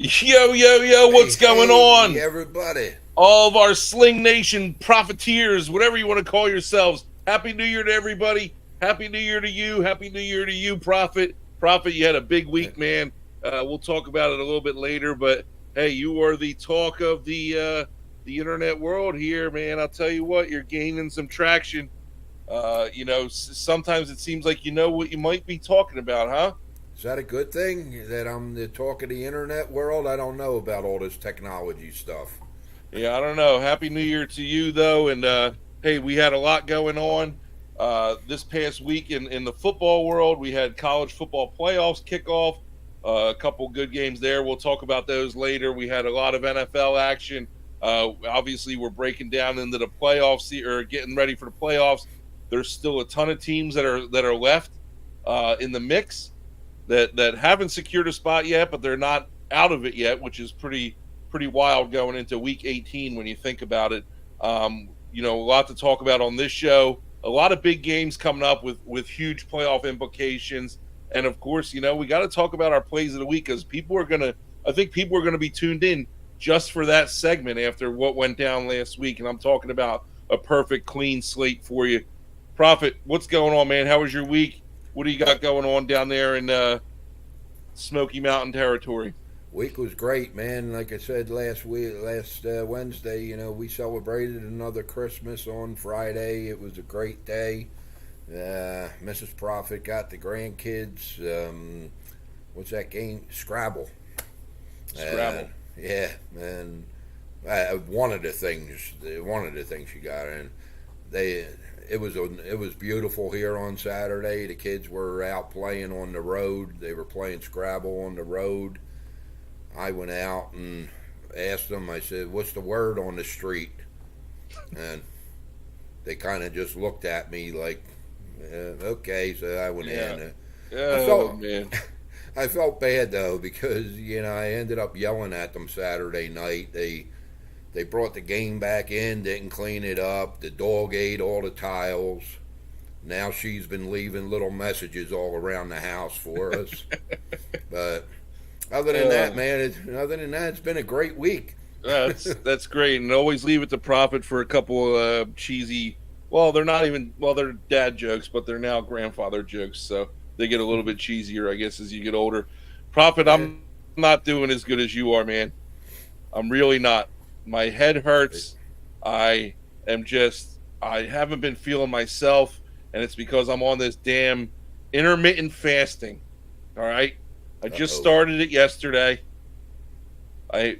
Yo, yo, yo, Hey, what's going hey, on? everybody. All of our Sling Nation profiteers, whatever you want to call yourselves. Happy New Year to everybody. Happy New Year to you. Happy New Year to you, Prophet. Prophet, you had a big Uh, week, man. We'll talk about it a little bit later, but hey, you are the talk of the internet world here, man. I'll tell you what, you're gaining some traction. Sometimes it seems like you know what you might be talking about, huh? Is that a good thing that I'm the talk of the internet world? I don't know about all this technology stuff. Yeah, I don't know. Happy New Year to you, though. And hey, we had a lot going on this past week in the football world. We had college football playoffs kickoff, a couple good games there. We'll talk about those later. We had a lot of NFL action. Obviously, we're breaking down into the playoffs or getting ready for the playoffs. There's still a ton of teams that are left in the mix that haven't secured a spot yet, but they're not out of it yet, which is pretty wild going into week 18 when you think about it. A lot to talk about on this show. A lot of big games coming up with huge playoff implications, and of course, we got to talk about our plays of the week because I think people are gonna be tuned in just for that segment after what went down last week, and I'm talking about a perfect clean slate for you. Prophet, what's going on, man? How was your week? What do you Uh, got going on down there in Smoky Mountain territory? Week was great, man. Like I said last Wednesday, we celebrated another Christmas on Friday. It was a great day. Mrs. Prophet got the grandkids. What's that game? Scrabble. Uh, Scrabble. yeah, and one of the things she got, and they it was beautiful here on Saturday. The kids were out playing on the road. They were playing Scrabble on the road. I went out and asked them. I said, "What's the word on the street?" And they kind of just looked at me like, "Okay." So I went Yeah. in. I Oh felt man. I felt bad though because I ended up yelling at them Saturday night. They brought the game back in, didn't clean it up. The dog ate all the tiles. Now she's been leaving little messages all around the house for us. But Uh, other than that, it's been a great week. that's great, and always leave it to Prophet for a couple cheesy. Well, they're not even. Well, they're dad jokes, but they're now grandfather jokes, so they get a little bit cheesier, I guess, as you get older. Prophet, Yeah. I'm not doing as good as you are, man. I'm really not. My head hurts. I am just. I haven't been feeling myself, and it's because I'm on this damn intermittent fasting. All right. I Uh just oh. started it yesterday. I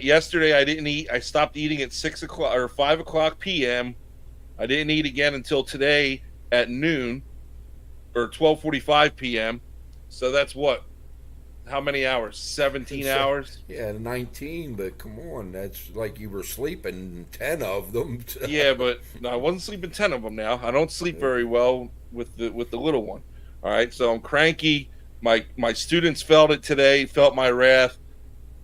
Yesterday I didn't eat. I stopped eating at 6 o'clock or 5 o'clock p.m. I didn't eat again until today at noon or 12:45 p.m. So that's what? How many hours? 17 So, hours. yeah, 19, but come on, that's like you were sleeping 10 of them. Yeah, but no, I wasn't sleeping 10 of them. Now I don't sleep very well with the little one. All right, so I'm cranky. My students felt it today. Felt my wrath.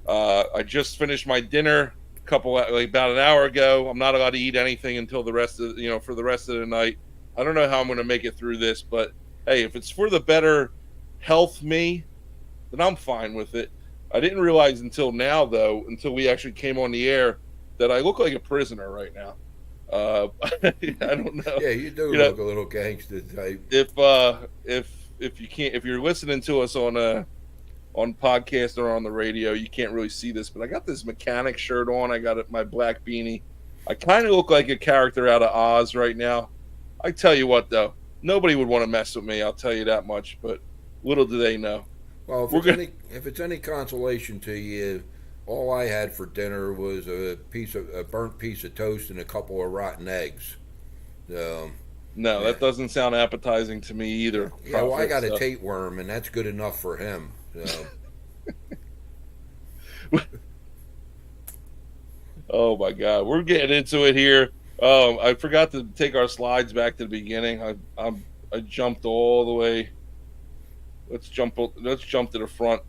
I just finished my dinner about an hour ago. I'm not allowed to eat anything until the rest of for the rest of the night. I don't know how I'm going to make it through this, but hey, if it's for the better health me, then I'm fine with it. I didn't realize until now, though, until we actually came on the air, that I look like a prisoner right now. I don't know. Yeah, you do You know, look a little gangster type. if you can't, if you're listening to us on podcast or on the radio, you can't really see this, but I got this mechanic shirt on. I got my black beanie. I kind of look like a character out of Oz right now. I tell you what, though, nobody would want to mess with me. I'll tell you that much. But little do they know. Well, We're gonna. if it's any consolation to you, all I had for dinner was a burnt piece of toast and a couple of rotten eggs. So, No, yeah, that doesn't sound appetizing to me either, yeah. Well, I Prophet. got a So. tapeworm, and that's good enough for him. So, Oh my God, we're getting into it here. I forgot to take our slides back to the beginning. I jumped all the way. Let's jump. Let's jump to the front.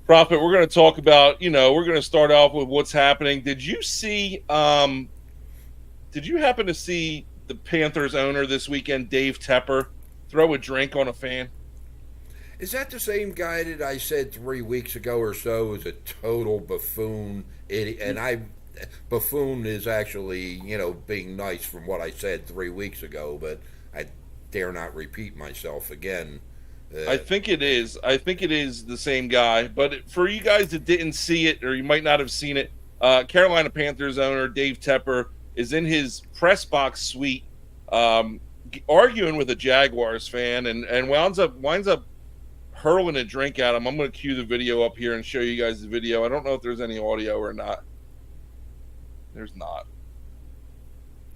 Prophet, we're going to talk about. We're going to start off with what's happening. Did you see? Did you happen to see the Panthers owner this weekend, Dave Tepper, throw a drink on a fan? Is that the same guy that I said 3 weeks ago or so is a total buffoon idiot? And buffoon is actually, being nice from what I said 3 weeks ago, but I dare not repeat myself again. I Uh, think it is. I think it is the same guy. But for you guys that didn't see it, or you might not have seen it, Carolina Panthers owner Dave Tepper is in his press box suite, um, arguing with a Jaguars fan, and winds up hurling a drink at him. I'm going to cue the video up here and show you guys the video. I don't know if there's any audio or not. There's not.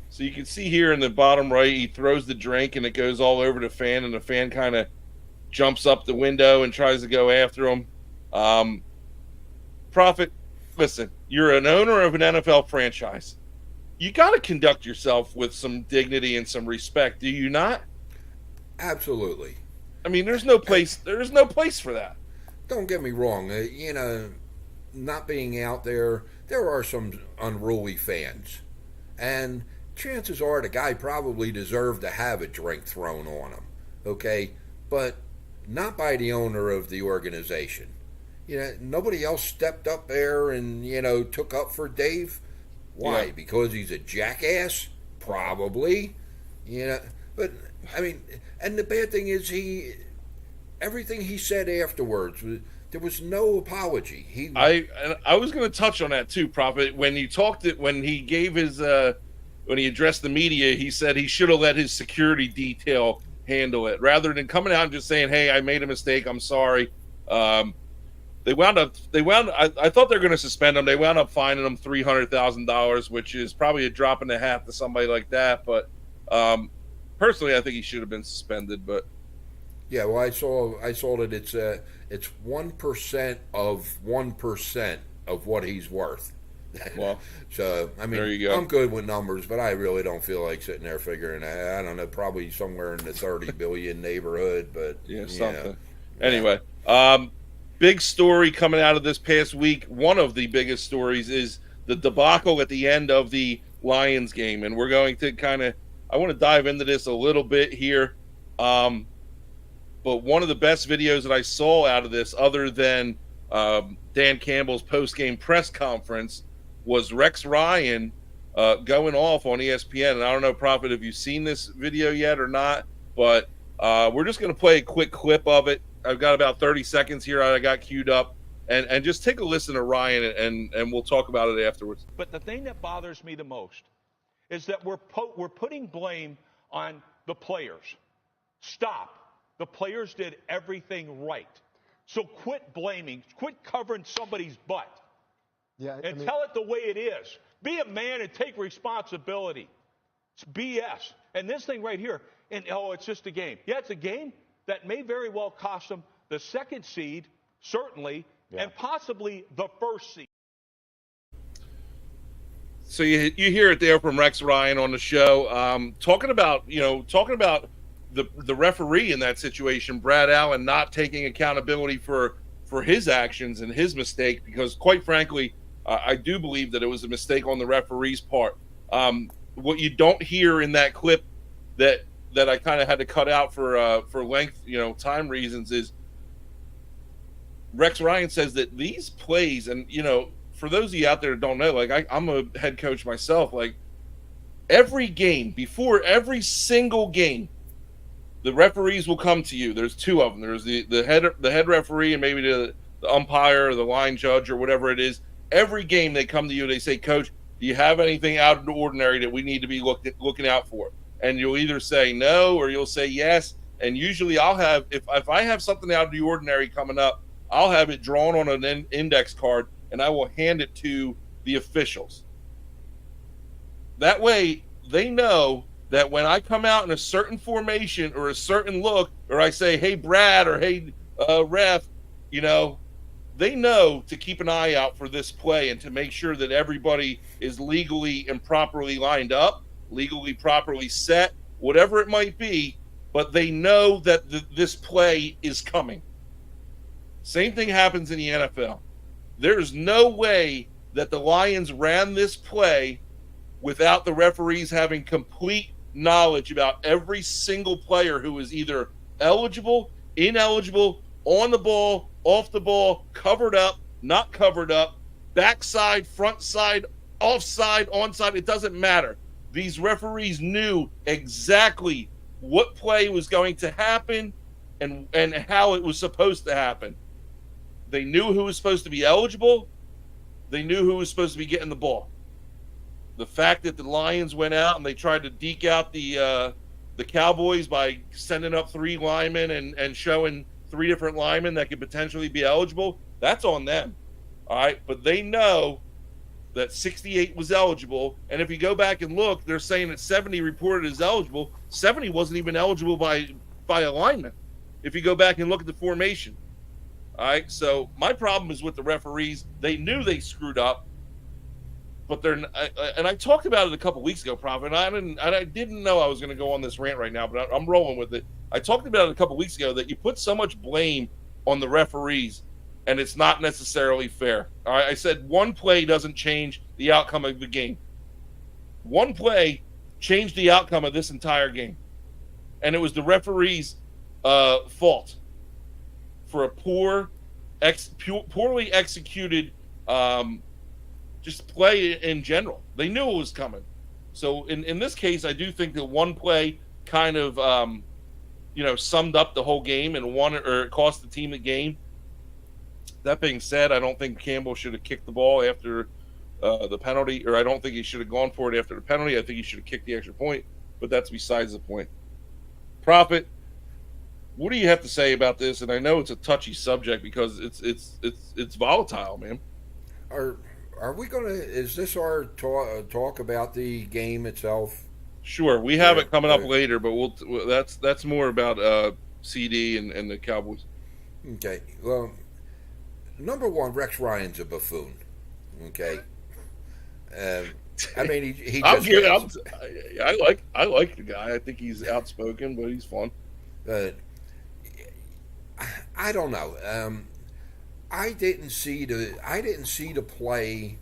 So you can see here in the bottom right, he throws the drink and it goes all over the fan, and the fan kind of jumps up the window and tries to go after him. Um, Prophet, listen, you're an owner of an NFL franchise. You got to conduct yourself with some dignity and some respect, do you not? Absolutely. I mean, there's no place. There's no place for that. Don't get me wrong. Not being out there, there are some unruly fans. And chances are the guy probably deserved to have a drink thrown on him. Okay? But not by the owner of the organization. Nobody else stepped up there and, took up for Dave. Why? Yeah. Because he's a jackass? Probably. But, I mean, and the bad thing is everything he said afterwards, there was no apology. I was going to touch on that too, Prophet. When he gave his when he addressed the media, he said he should have let his security detail handle it rather than coming out and just saying, "Hey, I made a mistake. I'm sorry." They wound up. I thought they were going to suspend him. They wound up fining him $300,000, which is probably a drop in the hat to somebody like that. But personally, I think he should have been suspended. But yeah, well, I saw that it's 1% of 1% of what he's worth. well, So I there mean, you go. I'm good with numbers, but I really don't feel like sitting there figuring. I don't know, probably somewhere in the 30 billion neighborhood, but Yeah, something. yeah. Anyway, big story coming out of this past week. One of the biggest stories is the debacle at the end of the Lions game, and we're going to I want to dive into this a little bit here. But one of the best videos that I saw out of this, other than Dan Campbell's post-game press conference, was Rex Ryan going off on ESPN. And I don't know, Prophet, if you've seen this video yet or not, but we're just going to play a quick clip of it. I've got about 30 seconds here. I got queued up. And just take a listen to Ryan, and we'll talk about it afterwards. But the thing that bothers me the most is that we're putting blame on the players. Stop. The players did everything right. So quit blaming. Quit covering somebody's butt. Yeah, And tell it the way it is. Be a man and take responsibility. It's BS. And this thing right here, it's just a game. Yeah, it's a game that may very well cost them the second seed, certainly, and possibly the first seed. So you hear it there from Rex Ryan on the show, talking about the referee in that situation, Brad Allen, not taking accountability for his actions and his mistake, because quite frankly, I do believe that it was a mistake on the referee's part. What you don't hear in that clip that I kind of had to cut out for length, time reasons, is Rex Ryan says that these plays, and for those of you out there that don't know, like I'm a head coach myself, like every game, before every single game, the referees will come to you. There's two of them. There's the head referee and maybe the umpire or the line judge or whatever it is. Every game they come to you, they say, "Coach, do you have anything out of the ordinary that we need to be looking out for?" And you'll either say no or you'll say yes. And usually I'll have, if I have something out of the ordinary coming up, I'll have it drawn on an index card and I will hand it to the officials. That way they know that when I come out in a certain formation or a certain look, or I say, "Hey, Brad," or "Hey, ref," they know to keep an eye out for this play and to make sure that everybody is legally and properly lined up, legally properly set, whatever it might be, but they know that this play is coming. Same thing happens in the NFL. There's no way that the Lions ran this play without the referees having complete knowledge about every single player who is either eligible, ineligible, on the ball, off the ball, covered up, not covered up, backside, front side, offside, onside. It doesn't matter. These referees knew exactly what play was going to happen and how it was supposed to happen. They knew who was supposed to be eligible. They knew who was supposed to be getting the ball. The fact that the Lions went out and they tried to deke out the Cowboys by sending up 3 linemen and showing 3 different linemen that could potentially be eligible, that's on them. All right, but they know that 68 was eligible, and if you go back and look, they're saying that 70 reported as eligible. 70 wasn't even eligible by a lineman. If you go back and look at the formation, all right. So my problem is with the referees. They knew they screwed up, but and I talked about it a couple weeks ago, Prophet. And I didn't know I was going to go on this rant right now, but I'm rolling with it. I talked about it a couple weeks ago that you put so much blame on the referees, and it's not necessarily fair. All right, I said one play doesn't change the outcome of the game. One play changed the outcome of this entire game, and it was the referees' fault for a poorly executed just play in general. They knew it was coming. So in this case, I do think that one play kind of summed up the whole game and won or cost the team the game. That being said, I don't think Campbell should have kicked the ball after the penalty, or I don't think he should have gone for it after the penalty. I think he should have kicked the extra point, but that's besides the point. Prophet, what do you have to say about this? And I know it's a touchy subject because it's volatile, man. Are we gonna? Is this our talk about the game itself? Sure, we have it coming up later, but that's more about CD and the Cowboys. Okay, well. Number one, Rex Ryan's a buffoon. Okay, I mean he just. I like the guy. I think he's outspoken, but he's fun. I don't know. I didn't see the play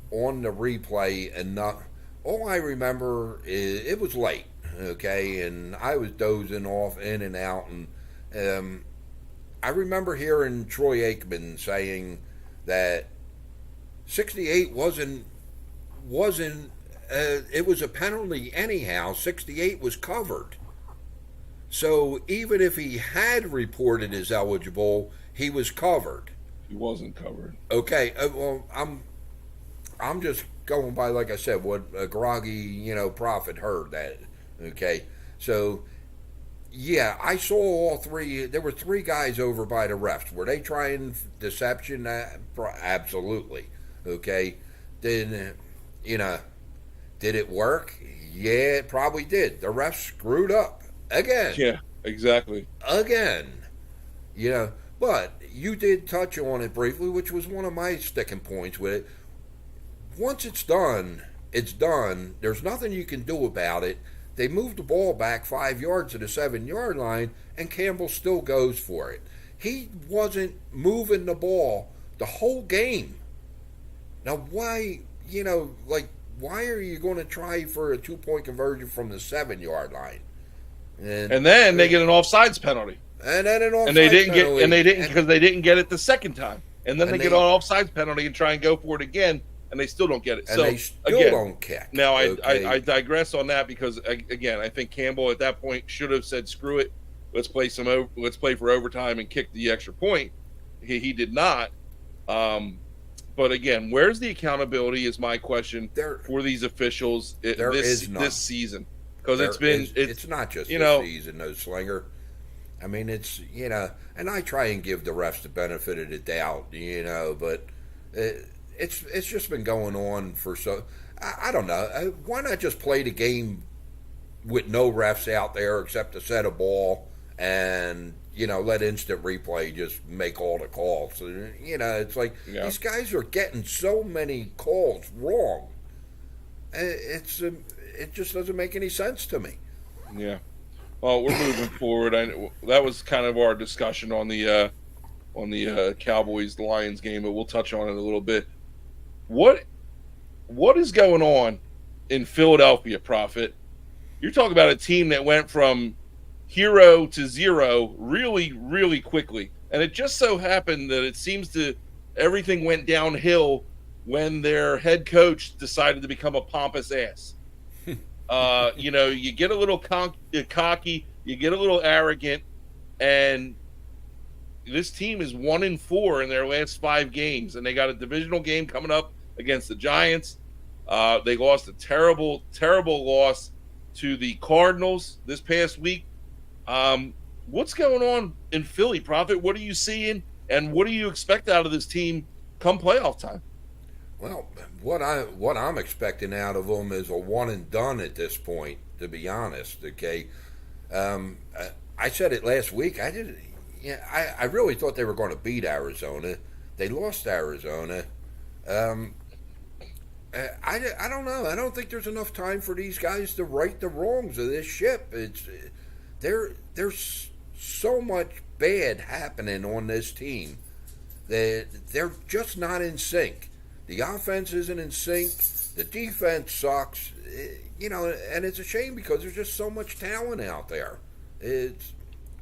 on the replay enough. All I remember is it was late. Okay, and I was dozing off in and out, and I remember hearing Troy Aikman saying that 68 wasn't it was a penalty anyhow. 68 was covered. So even if he had reported as eligible, he was covered. He wasn't covered. Okay, well I'm just going by, like I said, what a groggy prophet heard that. Okay, so. Yeah, I saw all 3. There were 3 guys over by the refs. Were they trying deception? Absolutely. Okay. Then, did it work? Yeah, it probably did. The refs screwed up again. Yeah, exactly. Again. But you did touch on it briefly, which was one of my sticking points with it. Once it's done, it's done. There's nothing you can do about it. They moved the ball back 5 yards to the 7-yard line, and Campbell still goes for it. He wasn't moving the ball the whole game. Now, why are you going to try for a 2-point conversion from the 7-yard line? And then they get an offsides penalty. And then an offsides penalty. Because they didn't get it the second time. And then they get an offsides penalty and try and go for it again. And they still don't get it. And they still don't kick. Now, I digress on that because, again, I think Campbell at that point should have said, screw it. Let's play for overtime and kick the extra point. He did not. But, again, where's the accountability is my question for these officials this season. Because it's not just this season, though, Slinger. I mean, it's, and I try and give the refs the benefit of the doubt, but it's just been going on for I don't know. Why not just play the game with no refs out there except to set a ball and, let instant replay just make all the calls. It's like these guys are getting so many calls wrong. It just doesn't make any sense to me. Yeah. Well, we're moving forward. That was kind of our discussion on the Cowboys Lions game, but we'll touch on it a little bit. What is going on in Philadelphia, Prophet? You're talking about a team that went from hero to zero really, really quickly. And it just so happened that it seems to everything went downhill when their head coach decided to become a pompous ass. You get a little cocky, you get a little arrogant, and this team is 1-4 in their last 5 games, and they got a divisional game coming up against the Giants. They lost a terrible, terrible loss to the Cardinals this past week. What's going on in Philly, Prophet? What are you seeing, and what do you expect out of this team come playoff time? Well, what I'm expecting out of them is a one and done at this point. To be honest, okay. I said it last week. I didn't. Yeah, I really thought they were going to beat Arizona. They lost Arizona. I don't know. I don't think there's enough time for these guys to right the wrongs of this ship. There's so much bad happening on this team that they're just not in sync. The offense isn't in sync. The defense sucks. And it's a shame because there's just so much talent out there. That's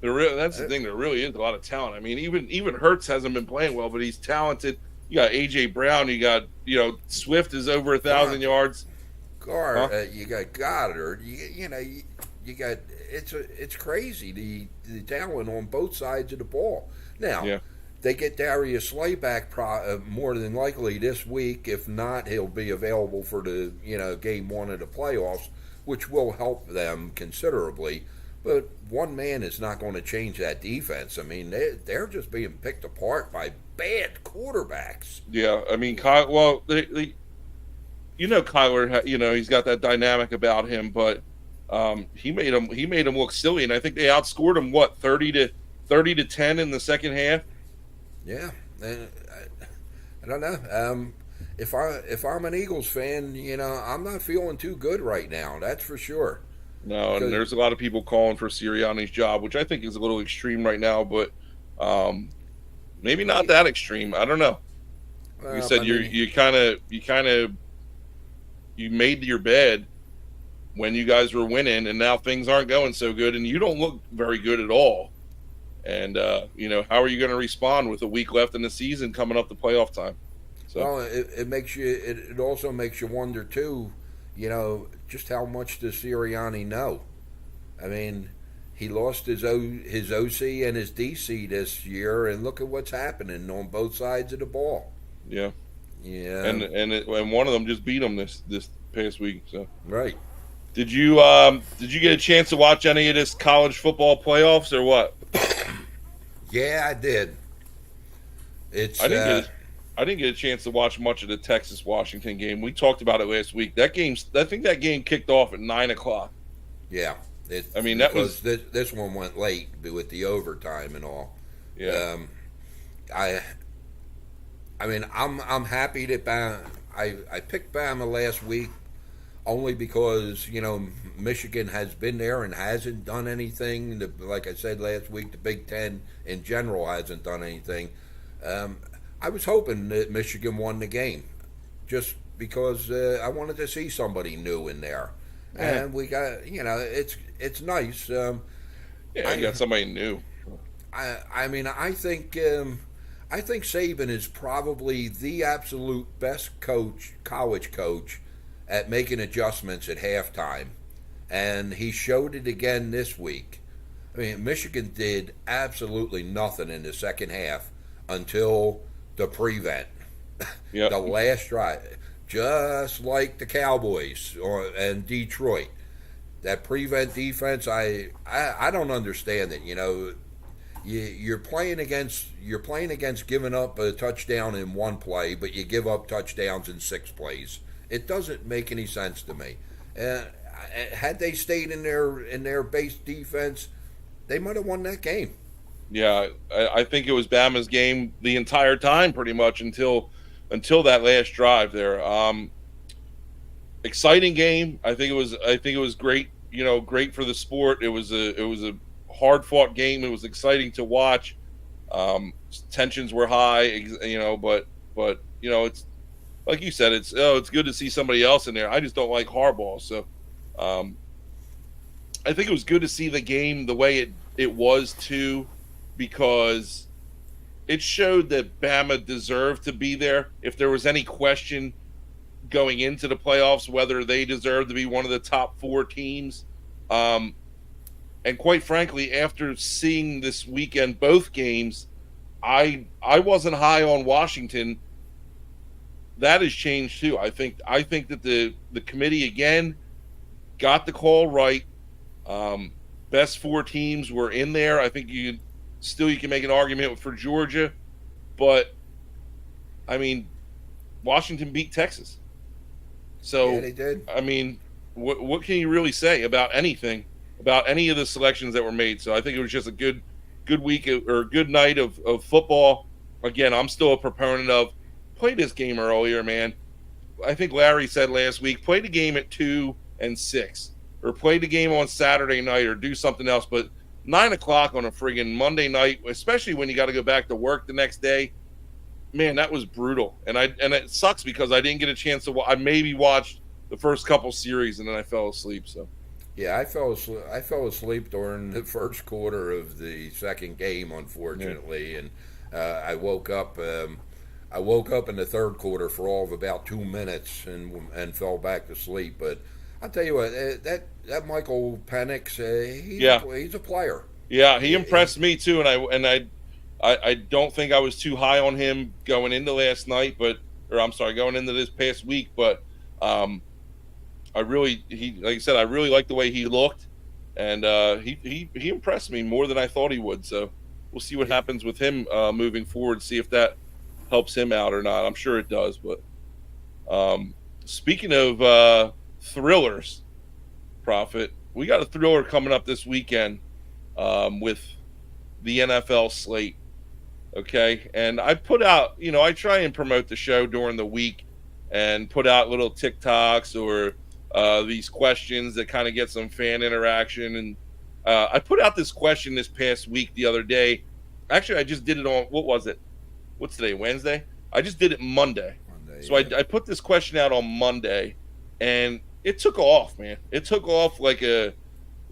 the thing. There really is a lot of talent. I mean, even Hurts hasn't been playing well, but he's talented. You got AJ Brown. You got Swift is over 1,000 yards. You got Goddard. You got it's crazy the talent on both sides of the ball. Now they get Darius Slay back more than likely this week. If not, he'll be available for the game 1 of the playoffs, which will help them considerably. But one man is not going to change that defense. I mean, they're just being picked apart by bad quarterbacks. Yeah, I mean, Kyler, he's got that dynamic about him, but he made him look silly, and I think they outscored him 30 to 10 in the second half. Yeah, I don't know. If I'm an Eagles fan, I'm not feeling too good right now. That's for sure. No, and there's a lot of people calling for Sirianni's job, which I think is a little extreme right now, but maybe not that extreme. I don't know. Like you said, you made your bed when you guys were winning, and now things aren't going so good, and you don't look very good at all. And how are you going to respond with a week left in the season coming up to playoff time? So, well, it also makes you wonder too. Just how much does Sirianni know? I mean, he lost his OC and his DC this year, and look at what's happening on both sides of the ball. Yeah, yeah, and one of them just beat him this past week. So right. Did you get a chance to watch any of this college football playoffs or what? Yeah, I did. I didn't get a chance to watch much of the Texas-Washington game. We talked about it last week. I think that game kicked off at 9:00. Yeah, this one went late with the overtime and all. Yeah. I mean, I'm happy that I picked Bama last week only because Michigan has been there and hasn't done anything. Like I said last week, the Big Ten in general hasn't done anything. I was hoping that Michigan won the game, just because I wanted to see somebody new in there, and we got it's nice. You got somebody new. I mean, I think Saban is probably the absolute best college coach at making adjustments at halftime, and he showed it again this week. I mean, Michigan did absolutely nothing in the second half until the prevent, the last drive, just like the Cowboys and Detroit. That prevent defense, I don't understand it. You're playing against giving up a touchdown in one play, but you give up touchdowns in 6 plays. It doesn't make any sense to me. Had they stayed in their base defense, they might have won that game. Yeah, I think it was Bama's game the entire time, pretty much until that last drive there. Exciting game. I think it was great. Great for the sport. It was a hard fought game. It was exciting to watch. Tensions were high. But it's like you said. It's good to see somebody else in there. I just don't like Harbaugh. So I think it was good to see the game the way it was too. Because it showed that Bama deserved to be there. If there was any question going into the playoffs whether they deserved to be one of the top 4 teams, and quite frankly, after seeing this weekend both games, I wasn't high on Washington. That has changed too. I think that the committee again got the call right. Best 4 teams were in there. I think you can make an argument for Georgia, but I mean, Washington beat Texas. So Yeah, they did. I mean, what can you really say about anything, about any of the selections that were made? So I think it was just a good week or a good night of football. Again, I'm still a proponent of play this game earlier, man. I think Larry said last week, play the game at 2 and 6, or play the game on Saturday night, or do something else. But 9 o'clock on a friggin' Monday night, especially when you got to go back to work the next day, man, that was brutal. And it sucks because I didn't get a chance to. I maybe watched the first couple series and then I fell asleep. So Yeah, I fell asleep during the first quarter of the second game, unfortunately, yeah. and I woke up. I woke up in the third quarter for all of about 2 minutes and fell back to sleep. But I'll tell you what, that Michael Penix, he's a player. Yeah, he impressed me too, and I don't think I was too high on him going into last night, going into this past week, but like I said, I really liked the way he looked, and he impressed me more than I thought he would. So we'll see what happens with him moving forward. See if that helps him out or not. I'm sure it does. But speaking of thrillers, Prophet, we got a thriller coming up this weekend with the NFL slate. Okay, and I put out, I try and promote the show during the week and put out little TikToks or these questions that kind of get some fan interaction. And I put out this question this past week the other day. Actually, I just did it on, what was it? What's today, Wednesday? I just did it Monday. So I put this question out on Monday, and it took off, man. It took off like a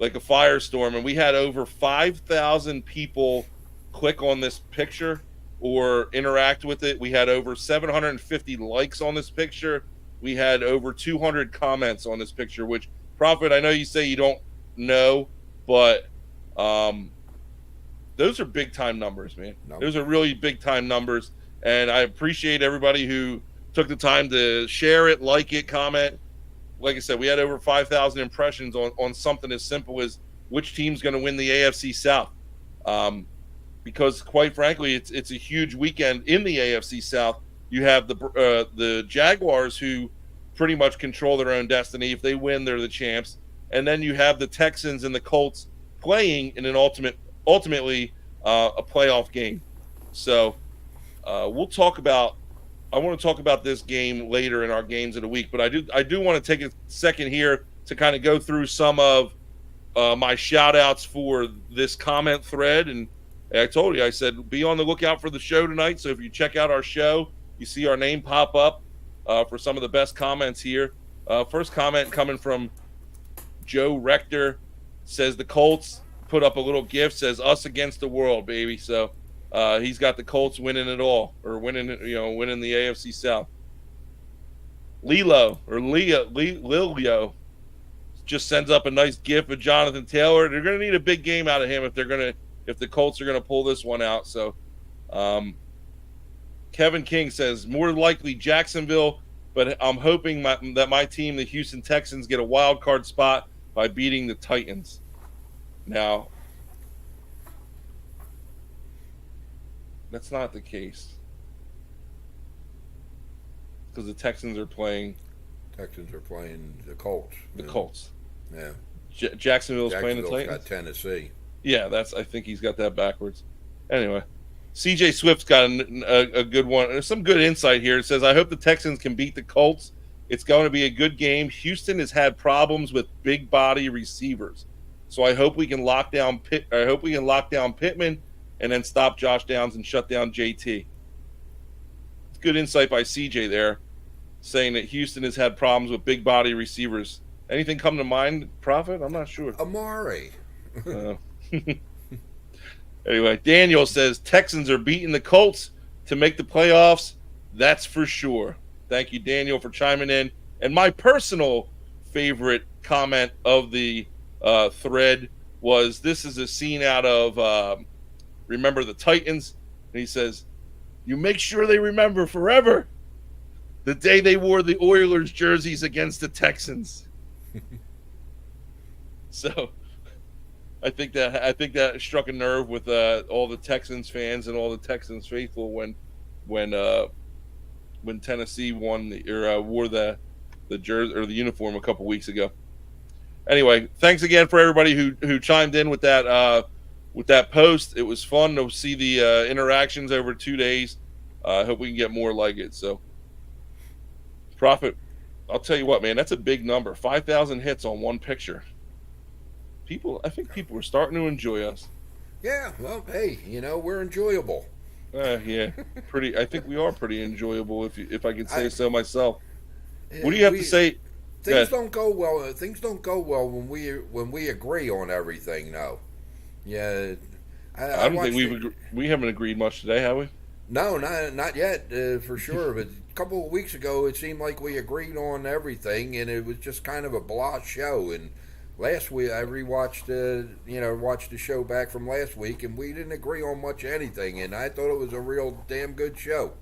firestorm, and we had over 5,000 people click on this picture or interact with it. We had over 750 likes on this picture. We had over 200 comments on this picture, which, Prophet, I know you say you don't know, but those are big time numbers, man. No. Those are really big time numbers, and I appreciate everybody who took the time to share it, like it, comment. Like I said, we had over 5,000 impressions on something as simple as which team's going to win the AFC South. Because quite frankly, it's a huge weekend in the AFC South. You have the Jaguars, who pretty much control their own destiny. If they win, they're the champs. And then you have the Texans and the Colts playing in an ultimately a playoff game. So I want to talk about this game later in our games of the week, but I do want to take a second here to kind of go through some of my shout outs for this comment thread. And I told you, I said, be on the lookout for the show tonight. So if you check out our show, you see our name pop up for some of the best comments here. First comment coming from Joe Rector, says the Colts, put up a little gift, says us against the world, baby. So he's got the Colts winning it all, or winning the AFC South. Lilio just sends up a nice gif of Jonathan Taylor. They're going to need a big game out of him if the Colts are going to pull this one out. So Kevin King says more likely Jacksonville, but I'm hoping that my team, the Houston Texans, get a wild card spot by beating the Titans. Now, that's not the case, because the Texans are playing the Colts. the Colts. Yeah. Jacksonville's playing the Titans. Got Tennessee. Yeah, I think he's got that backwards. Anyway, CJ Swift's got a good one. There's some good insight here. It says, I hope the Texans can beat the Colts. It's going to be a good game. Houston has had problems with big body receivers, so I hope we can lock down Pittman and then stop Josh Downs and shut down JT. It's good insight by CJ there, saying that Houston has had problems with big body receivers. Anything come to mind, Prophet? I'm not sure. Amari. Anyway, Daniel says Texans are beating the Colts to make the playoffs. That's for sure. Thank you, Daniel, for chiming in. And my personal favorite comment of the thread was this is a scene out of Remember the Titans. And he says, you make sure they remember forever the day they wore the Oilers jerseys against the Texans. So I think that struck a nerve with all the Texans fans and all the Texans faithful when Tennessee won wore the jersey or the uniform a couple weeks ago. Anyway, thanks again for everybody who chimed in with that post. It was fun to see the interactions over 2 days. I hope we can get more like it. So, Prophet, I'll tell you what, man, that's a big number. 5,000 hits on one picture. I think people are starting to enjoy us. Yeah, well, hey, we're enjoyable. Yeah, pretty. I think we are pretty enjoyable, if I can say so myself. What do you have to say? Things don't go well. Things don't go well when we agree on everything. No, yeah, I don't think we haven't agreed much today, have we? No, not yet, for sure. But a couple of weeks ago, it seemed like we agreed on everything, and it was just kind of a blah show. And last week, I rewatched, watched the show back from last week, and we didn't agree on much anything. And I thought it was a real damn good show.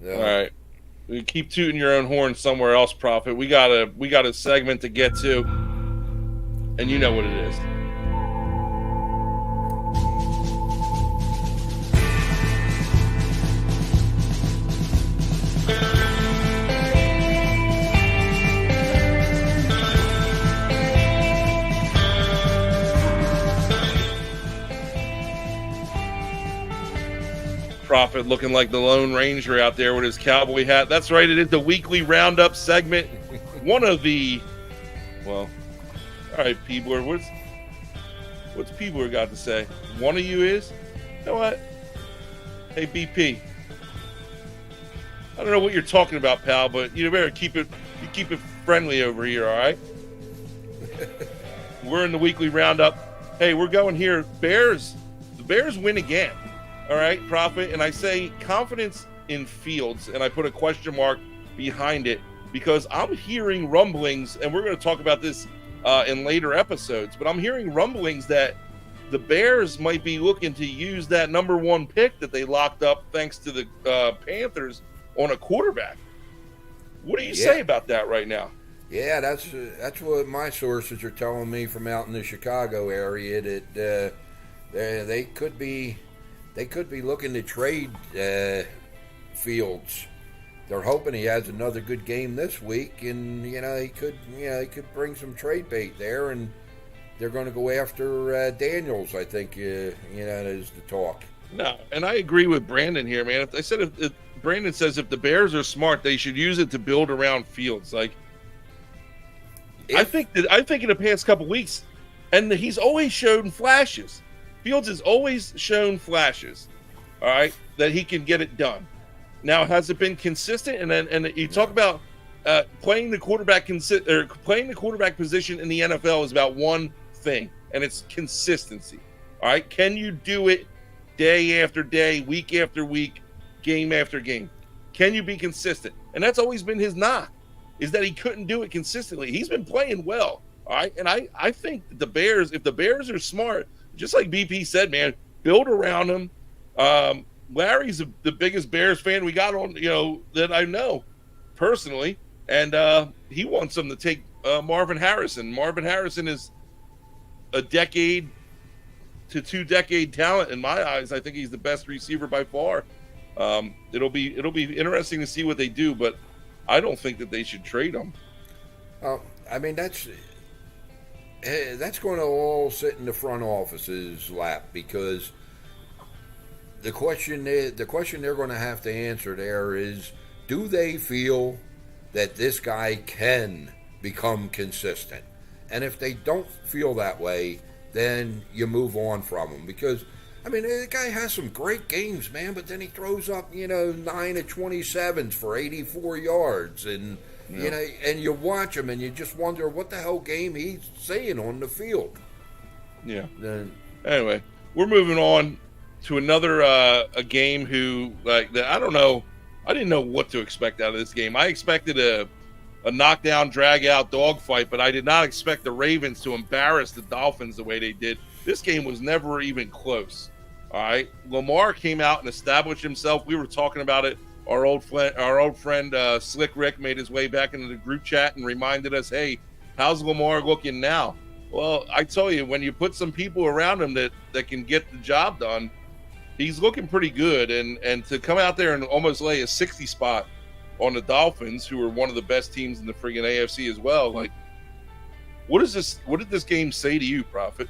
All right, you keep tooting your own horn somewhere else, Prophet. We got a segment to get to, and you know what it is. Prophet looking like the Lone Ranger out there with his cowboy hat. That's right, it is the weekly roundup segment. One of the, well, all right, Peebler, what's Peebler got to say? One of you is? You know what? Hey, BP. I don't know what you're talking about, pal, but you better keep it friendly over here, all right? We're in the weekly roundup. Hey, we're going here. The Bears win again. All right, Prophet, and I say confidence in Fields, and I put a question mark behind it because I'm hearing rumblings, and we're going to talk about this in later episodes, but I'm hearing rumblings that the Bears might be looking to use that number 1 pick that they locked up thanks to the Panthers on a quarterback. What do you say about that right now? Yeah, that's what my sources are telling me from out in the Chicago area, that they could be looking to trade Fields. They're hoping he has another good game this week, and he could bring some trade bait there, and they're going to go after Daniels. I think is the talk. No, and I agree with Brandon here, man. If Brandon says if the Bears are smart, they should use it to build around Fields. I think in the past couple weeks, and he's always shown flashes. Fields has always shown flashes, all right, that he can get it done. Now, has it been consistent? And you talk about playing the quarterback position in the NFL is about one thing, and it's consistency. All right, can you do it day after day, week after week, game after game? Can you be consistent? And that's always been his knock, is that he couldn't do it consistently. He's been playing well, all right, and I think if the Bears are smart, just like BP said, man, build around him. Larry's the biggest Bears fan we got on, that I know personally, and he wants them to take Marvin Harrison. Marvin Harrison is a decade to 2-decade talent in my eyes. I think he's the best receiver by far. It'll be interesting to see what they do, but I don't think that they should trade him. I mean, that's going to all sit in the front office's lap, because the question they're going to have to answer there is, do they feel that this guy can become consistent? And if they don't feel that way, then you move on from him. Because, I mean, the guy has some great games, man, but then he throws up, 9 of 27s for 84 yards. And, and you watch him and you just wonder what the hell game he's saying on the field. Yeah. Anyway, we're moving on. to another a game who like that. I don't know. I didn't know what to expect out of this game. I expected a knockdown, drag out dogfight, but I did not expect the Ravens to embarrass the Dolphins the way they did. This game was never even close. All right, Lamar came out and established himself. We were talking about it. Our old friend Slick Rick made his way back into the group chat and reminded us, "Hey, how's Lamar looking now?" Well, I tell you, when you put some people around him that can get the job done, he's looking pretty good. And to come out there and almost lay a 60 spot on the Dolphins, who are one of the best teams in the friggin' AFC as well, like, what did this game say to you, Prophet?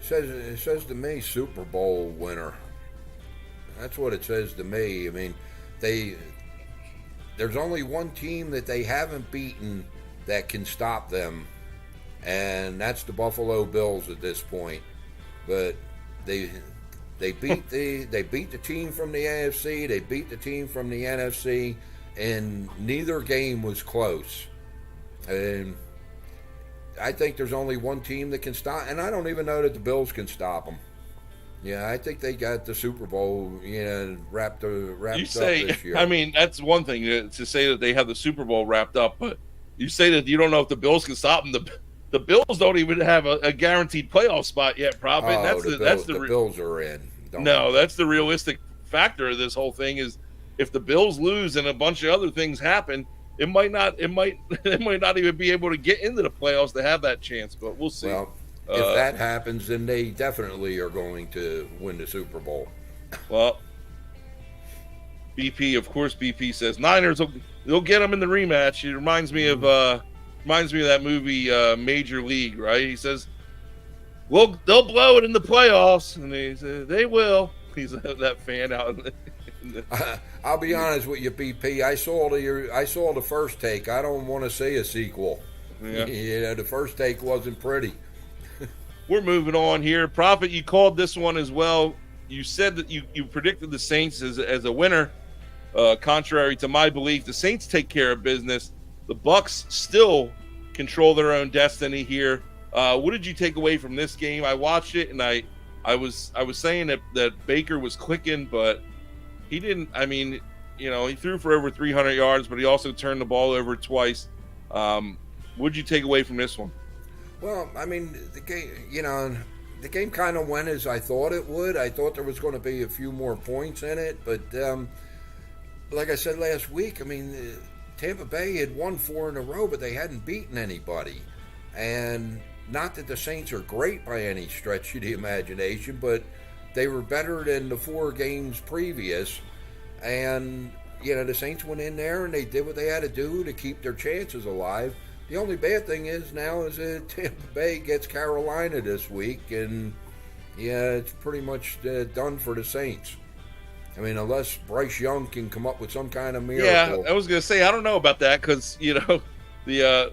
It says to me, Super Bowl winner. That's what it says to me. I mean, there's only one team that they haven't beaten that can stop them, and that's the Buffalo Bills at this point. But they beat the team from the AFC, they beat the team from the NFC, and neither game was close. And I think there's only one team that can stop, and I don't even know that the Bills can stop them. Yeah, I think they got the Super Bowl, wrapped up this year. I mean, that's one thing to say that they have the Super Bowl wrapped up, but you say that you don't know if the Bills can stop them. The Bills don't even have a guaranteed playoff spot yet, Prophet. Oh, the Bills are in. That's the realistic factor of this whole thing is if the Bills lose and a bunch of other things happen, it might not even be able to get into the playoffs to have that chance, but we'll see. Well, if that happens, then they definitely are going to win the Super Bowl. Well, BP says Niners they'll get them in the rematch. It reminds me of that movie Major League, right? He says, "Well, they'll blow it in the playoffs," and he says, "They will." He's that fan out. I'll be honest with you, BP. I saw the first take. I don't want to see a sequel. Yeah. The first take wasn't pretty. We're moving on here. Prophet, you called this one as well. You said that you predicted the Saints as a winner. Contrary to my belief, the Saints take care of business. The Bucs still control their own destiny here. What did you take away from this game? I watched it and I was saying that Baker was clicking, but he didn't. I mean, he threw for over 300 yards, but he also turned the ball over twice. What did you take away from this one? Well, I mean, the game kind of went as I thought it would. I thought there was going to be a few more points in it, but like I said last week, I mean, Tampa Bay had won 4 in a row, but they hadn't beaten anybody. And not that the Saints are great by any stretch of the imagination, but they were better than the 4 games previous. And, the Saints went in there and they did what they had to do to keep their chances alive. The only bad thing is that Tampa Bay gets Carolina this week, and it's pretty much done for the Saints. I mean, unless Bryce Young can come up with some kind of miracle. Yeah, I was gonna say I don't know about that because the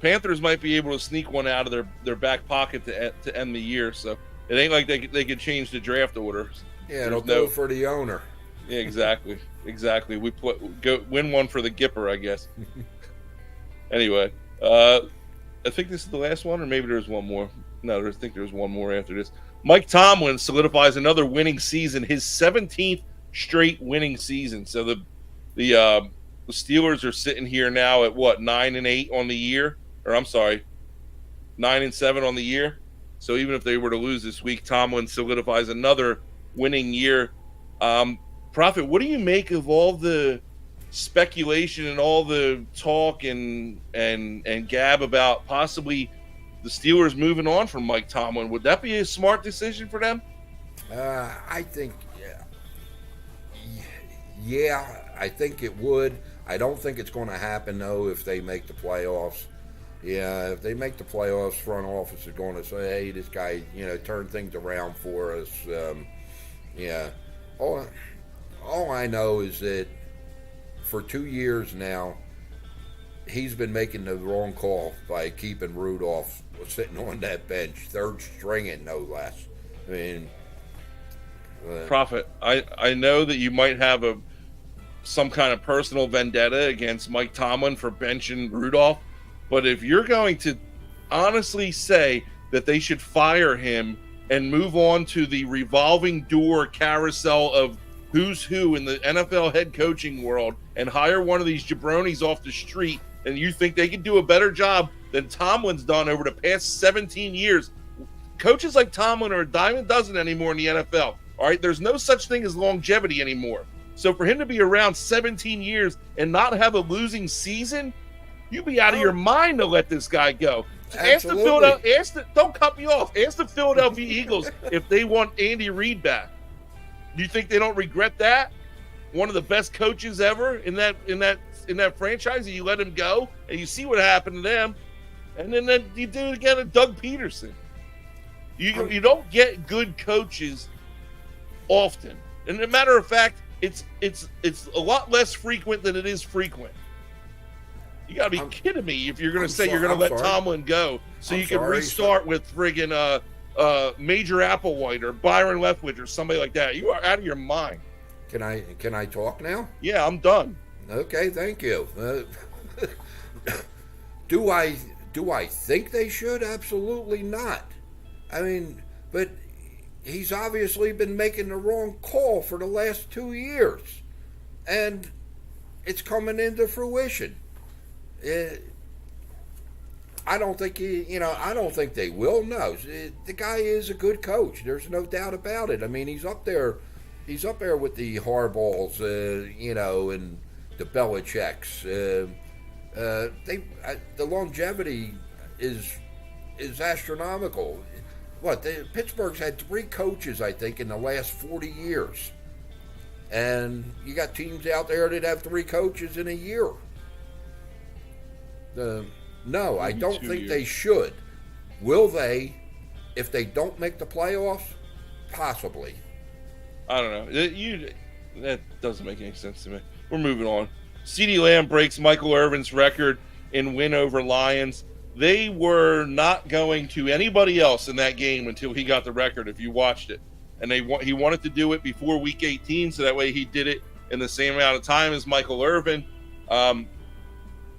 Panthers might be able to sneak one out of their back pocket to end the year. So it ain't like they could change the draft orders. Yeah, they'll go for the owner. Yeah, exactly. We go win one for the Gipper, I guess. Anyway, I think this is the last one, or maybe there's one more. No, I think there's one more after this. Mike Tomlin solidifies another winning season, his 17th straight winning season. So the Steelers are sitting here now at 9-8 on the year, or I'm sorry, 9-7 on the year. So even if they were to lose this week, Tomlin solidifies another winning year. Prophet, what do you make of all the speculation and all the talk and gab about possibly the Steelers moving on from Mike Tomlin? Would that be a smart decision for them? I think, I think it would. I don't think it's going to happen, though, if they make the playoffs. Yeah, if they make the playoffs, front office is going to say, hey, this guy, turned things around for us. All I know is that for 2 years now, he's been making the wrong call by keeping Rudolph sitting on that bench, third stringing, no less. I mean, Prophet, I know that you might have some kind of personal vendetta against Mike Tomlin for benching Rudolph, but if you're going to honestly say that they should fire him and move on to the revolving door carousel of who's who in the NFL head coaching world and hire one of these jabronis off the street, and you think they can do a better job than Tomlin's done over the past 17 years. Coaches like Tomlin are a dime a dozen anymore in the NFL. All right, there's no such thing as longevity anymore. So for him to be around 17 years and not have a losing season, you'd be out of your mind to let this guy go. Absolutely. Don't cut me off. Ask the Philadelphia Eagles if they want Andy Reid back. Do you think they don't regret that? One of the best coaches ever in that franchise, and you let him go, and you see what happened to them, and then you do it again with Doug Peterson. You don't get good coaches often, and as a matter of fact, it's a lot less frequent than it is frequent. You got to be kidding me if you're going to say you're going to let Tomlin go so you can restart with friggin' Major Applewhite or Byron Leftwich or somebody like that. You are out of your mind. Can I talk now? Yeah, I'm done. Okay, thank you. Do I think they should? Absolutely not. I mean, but he's obviously been making the wrong call for the last 2 years, and it's coming into fruition. I don't think I don't think they will. No, the guy is a good coach. There's no doubt about it. I mean, he's up there with the Harbaughs, and the Belichicks. The longevity is astronomical. Pittsburgh's had 3 coaches, I think, in the last 40 years. And you got teams out there that have 3 coaches in a year. No, I don't think they should. Will they, if they don't make the playoffs? Possibly. I don't know. That doesn't make any sense to me. We're moving on. CeeDee Lamb breaks Michael Irvin's record in win over Lions. They were not going to anybody else in that game until he got the record, if you watched it. And he wanted to do it before Week 18, so that way he did it in the same amount of time as Michael Irvin.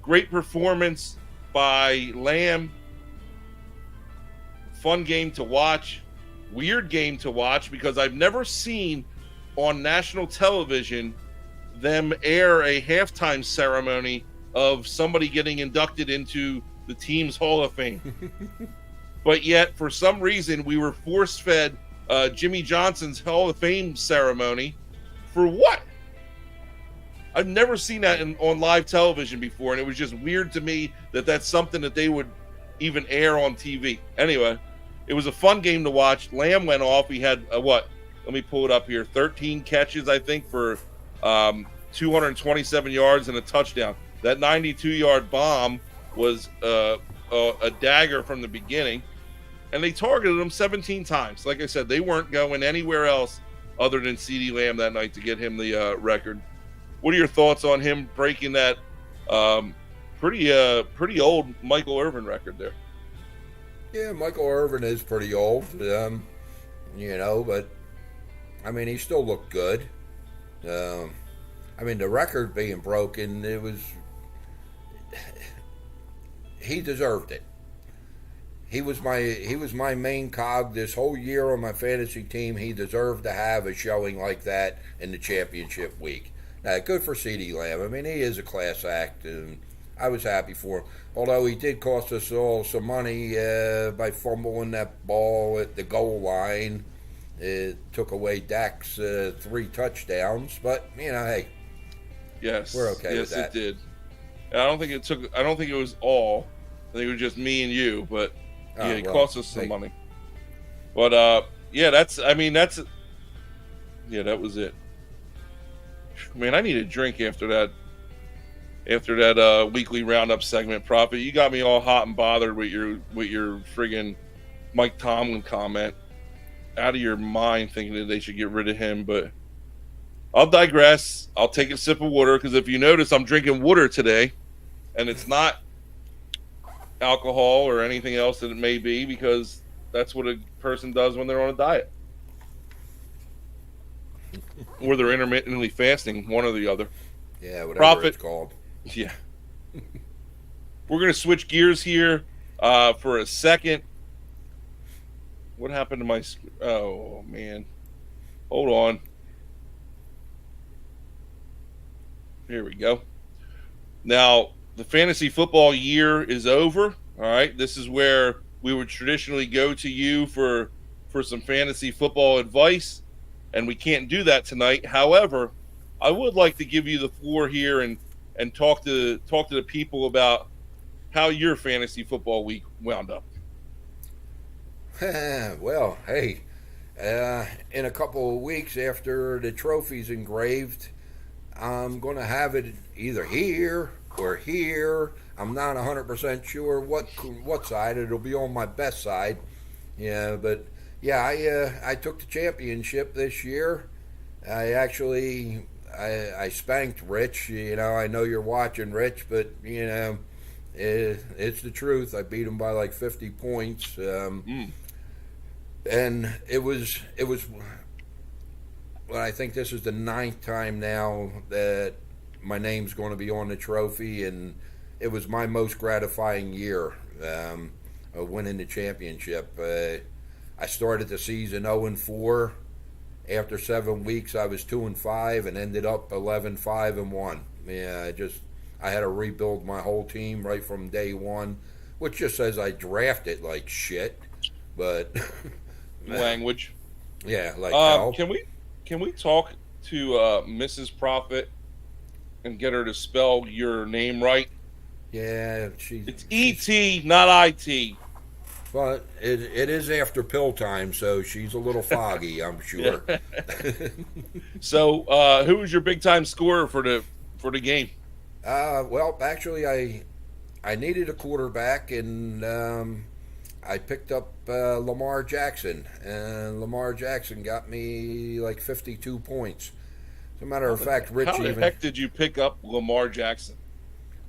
Great performance by Lamb. Fun game to watch. Weird game to watch because I've never seen on national television them air a halftime ceremony of somebody getting inducted into the team's Hall of Fame. But yet, for some reason, we were force-fed Jimmy Johnson's Hall of Fame ceremony. For what? I've never seen that on live television before, and it was just weird to me that that's something that they would even air on TV. Anyway, it was a fun game to watch. Lamb went off. He had, Let me pull it up here. 13 catches, I think, for 227 yards and a touchdown. That 92-yard bomb was a dagger from the beginning, and they targeted him 17 times. Like I said, they weren't going anywhere else other than CeeDee Lamb that night to get him the record. What are your thoughts on him breaking that pretty old Michael Irvin record there? Yeah, Michael Irvin is pretty old, but I mean, he still looked good. I mean, the record being broken, he deserved it. He was my main cog this whole year on my fantasy team. He deserved to have a showing like that in the championship week. Good for CeeDee Lamb. I mean, he is a class act, and I was happy for him. Although he did cost us all some money by fumbling that ball at the goal line. It took away Dak's 3 touchdowns, but hey, yes, we're okay with that. Yes, it did. And I don't think it was all. I think it was just me and you, but it cost us some money. But that was it. Man, I need a drink after that weekly roundup segment, Prophet. You got me all hot and bothered with your friggin' Mike Tomlin comment. Out of your mind thinking that they should get rid of him, but I'll digress. I'll take a sip of water because if you notice, I'm drinking water today, and it's not alcohol or anything else that it may be because that's what a person does when they're on a diet. Or they're intermittently fasting, one or the other. Yeah, whatever Prophet, it's called. Yeah. We're going to switch gears here for a second. What happened to my? Oh man, hold on. Here we go. Now the fantasy football year is over. All right, this is where we would traditionally go to you for some fantasy football advice, and we can't do that tonight. However, I would like to give you the floor here and talk to the people about how your fantasy football week wound up. Well, hey, in a couple of weeks after the trophy's engraved, I'm going to have it either here or here. I'm not 100% sure what side. It'll be on my best side. Yeah, but yeah, I took the championship this year. I spanked Rich. I know you're watching, Rich, but it's the truth. I beat him by like 50 points. Mm. And it was. Well, I think this is the ninth time now that my name's going to be on the trophy, and it was my most gratifying year of winning the championship. I started the season 0-4. After 7 weeks, I was 2-5 and ended up 11-5-1. Yeah, I had to rebuild my whole team right from day one, which just says I drafted like shit. But Language. yeah, like hell. Can we talk to Mrs. Proffet and get her to spell your name right? Yeah, It's E-T, not I-T. But it is after pill time, so she's a little foggy, I'm sure. So, who was your big time scorer for the game? Well, actually, I needed a quarterback, and I picked up Lamar Jackson, and Lamar Jackson got me like 52 points. As a matter of fact, Rich How the heck did you pick up Lamar Jackson?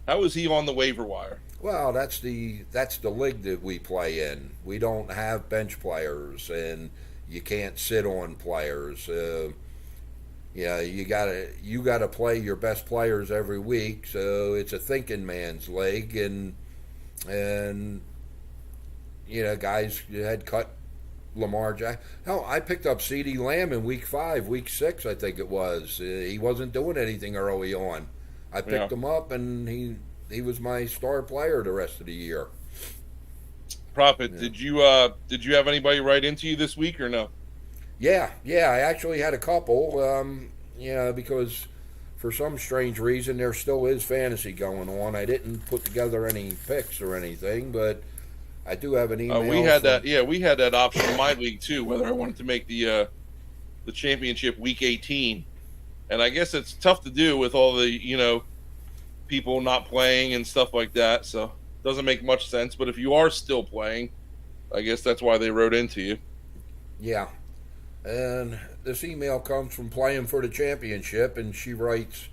How was he on the waiver wire? Well, that's the league that we play in. We don't have bench players, and you can't sit on players. Yeah, you gotta play your best players every week. So it's a thinking man's league, and guys had cut Lamar Jackson. Hell, I picked up C.D. Lamb in week 5, week 6, I think it was. He wasn't doing anything early on. I picked him up, and he was my star player the rest of the year. Prophet, did you have anybody write into you this week or no? Yeah, I actually had a couple. Because for some strange reason there still is fantasy going on. I didn't put together any picks or anything, but I do have an email. We had that. Yeah, we had that option in my league too. Whether I wanted to make the championship week 18, and I guess it's tough to do with all the people not playing and stuff like that. So it doesn't make much sense. But if you are still playing, I guess that's why they wrote into you. Yeah. And this email comes from Playing for the Championship, and she writes,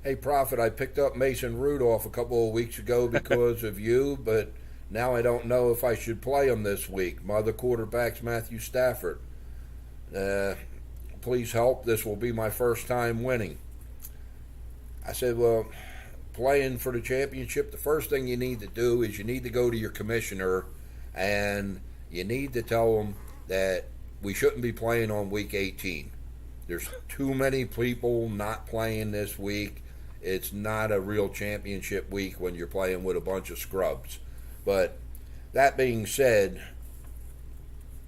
"Hey, Prophet, I picked up Mason Rudolph a couple of weeks ago because of you, but now I don't know if I should play him this week. My other quarterback's Matthew Stafford. Please help. This will be my first time winning." I said, well, playing for the championship, the first thing you need to do is you need to go to your commissioner and you need to tell them that we shouldn't be playing on week 18. There's too many people not playing this week. It's not a real championship week when you're playing with a bunch of scrubs. But that being said,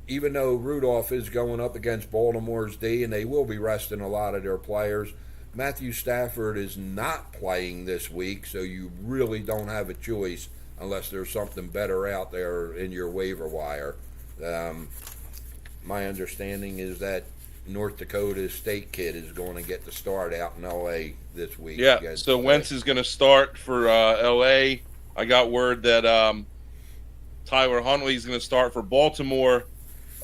even though Rudolph is going up against Baltimore's D and they will be resting a lot of their players, Matthew Stafford is not playing this week, so you really don't have a choice unless there's something better out there in your waiver wire. My understanding is that North Dakota State kid is going to get the start out in L.A. this week. Yeah, so Wentz is going to start for L.A. I got word that Tyler Huntley is going to start for Baltimore.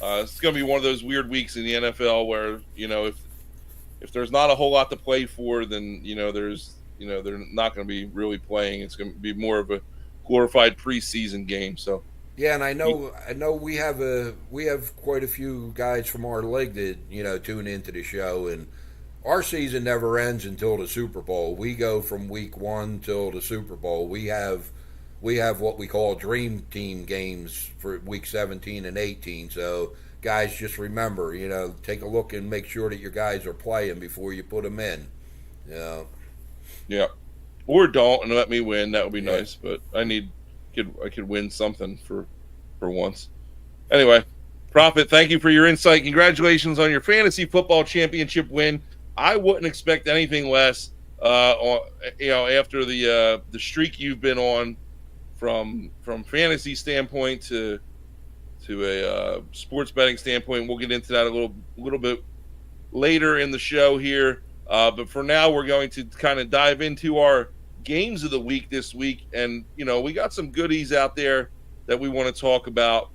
It's going to be one of those weird weeks in the NFL where, if there's not a whole lot to play for, then they're not going to be really playing. It's going to be more of a glorified preseason game. So yeah, and I know we have quite a few guys from our league that tune into the show, and our season never ends until the Super Bowl. We go from week 1 till the Super Bowl. We have what we call dream team games for week 17 and 18. So guys, just remember, take a look and make sure that your guys are playing before you put them in. Yeah. Or don't and let me win. That would be Yeah. nice, but I could win something for once. Anyway, Prophet, thank you for your insight. Congratulations on your fantasy football championship win. I wouldn't expect anything less. After the streak you've been on, from fantasy standpoint to a sports betting standpoint. We'll get into that a little bit later in the show here. But for now, we're going to kind of dive into our games of the week this week, and we got some goodies out there that we want to talk about.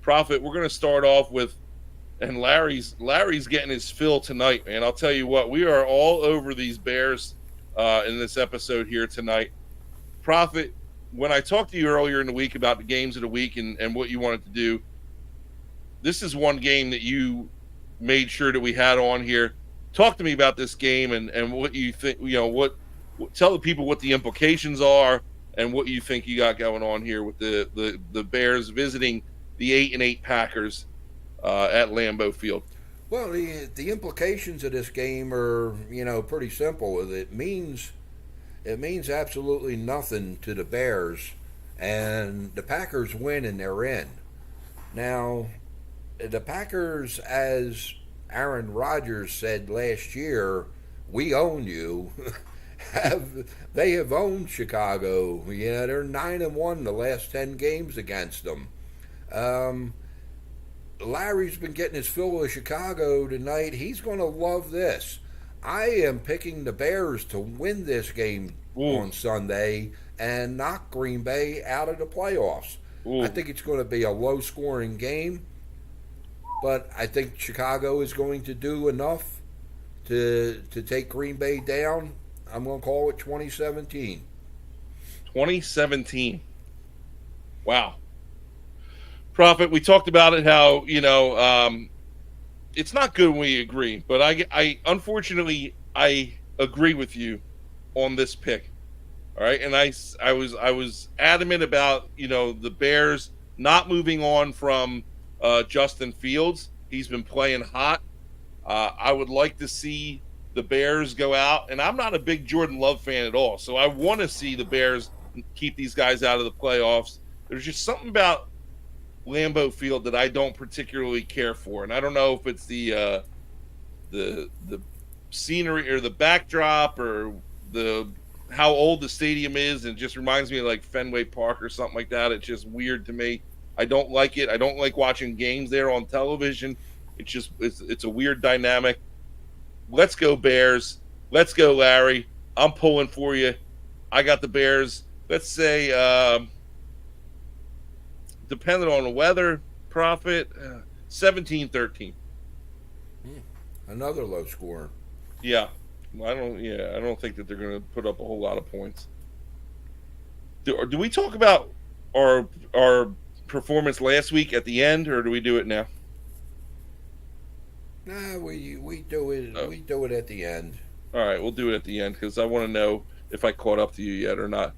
Prophet, we're going to start off with, and Larry's getting his fill tonight, man. I'll tell you what, we are all over these Bears in this episode here tonight. Prophet, when I talked to you earlier in the week about the games of the week and what you wanted to do, this is one game that you made sure that we had on here. Talk to me about this game and what you think, tell the people what the implications are and what you think you got going on here with the Bears visiting the 8-8 Packers at Lambeau Field. Well, the implications of this game are, pretty simple. It means absolutely nothing to the Bears, and the Packers win and they're in. Now, the Packers, as Aaron Rodgers said last year, we own you. They have owned Chicago. They're 9-1 the last 10 games against them. Larry's been getting his fill of Chicago tonight. He's going to love this. I am picking the Bears to win this game on Sunday and knock Green Bay out of the playoffs. I think it's going to be a low-scoring game, but I think Chicago is going to do enough to take Green Bay down. I'm going to call it 2017. 2017. Wow. Prophet, we talked about it, how, it's not good when we agree, but I unfortunately, I agree with you on this pick. All right. And I was adamant about, the Bears not moving on from Justin Fields. He's been playing hot. I would like to see the Bears go out, and I'm not a big Jordan Love fan at all. So I want to see the Bears keep these guys out of the playoffs. There's just something about Lambeau Field that I don't particularly care for, and I don't know if it's the scenery or the backdrop or how old the stadium is, and it just reminds me of like Fenway Park or something like that. It's just weird to me. I don't like it. I don't like watching games there on television. It's a weird dynamic. Let's go Bears. Let's go Larry. I'm pulling for you. I got the Bears. Let's say, depending on the weather, Prophet, 17-13. Another low score. Yeah. I don't think that they're going to put up a whole lot of points. Do we talk about our performance last week at the end, or do we do it now? Nah, we do it. We do it at the end. All right, we'll do it at the end because I want to know if I caught up to you yet or not.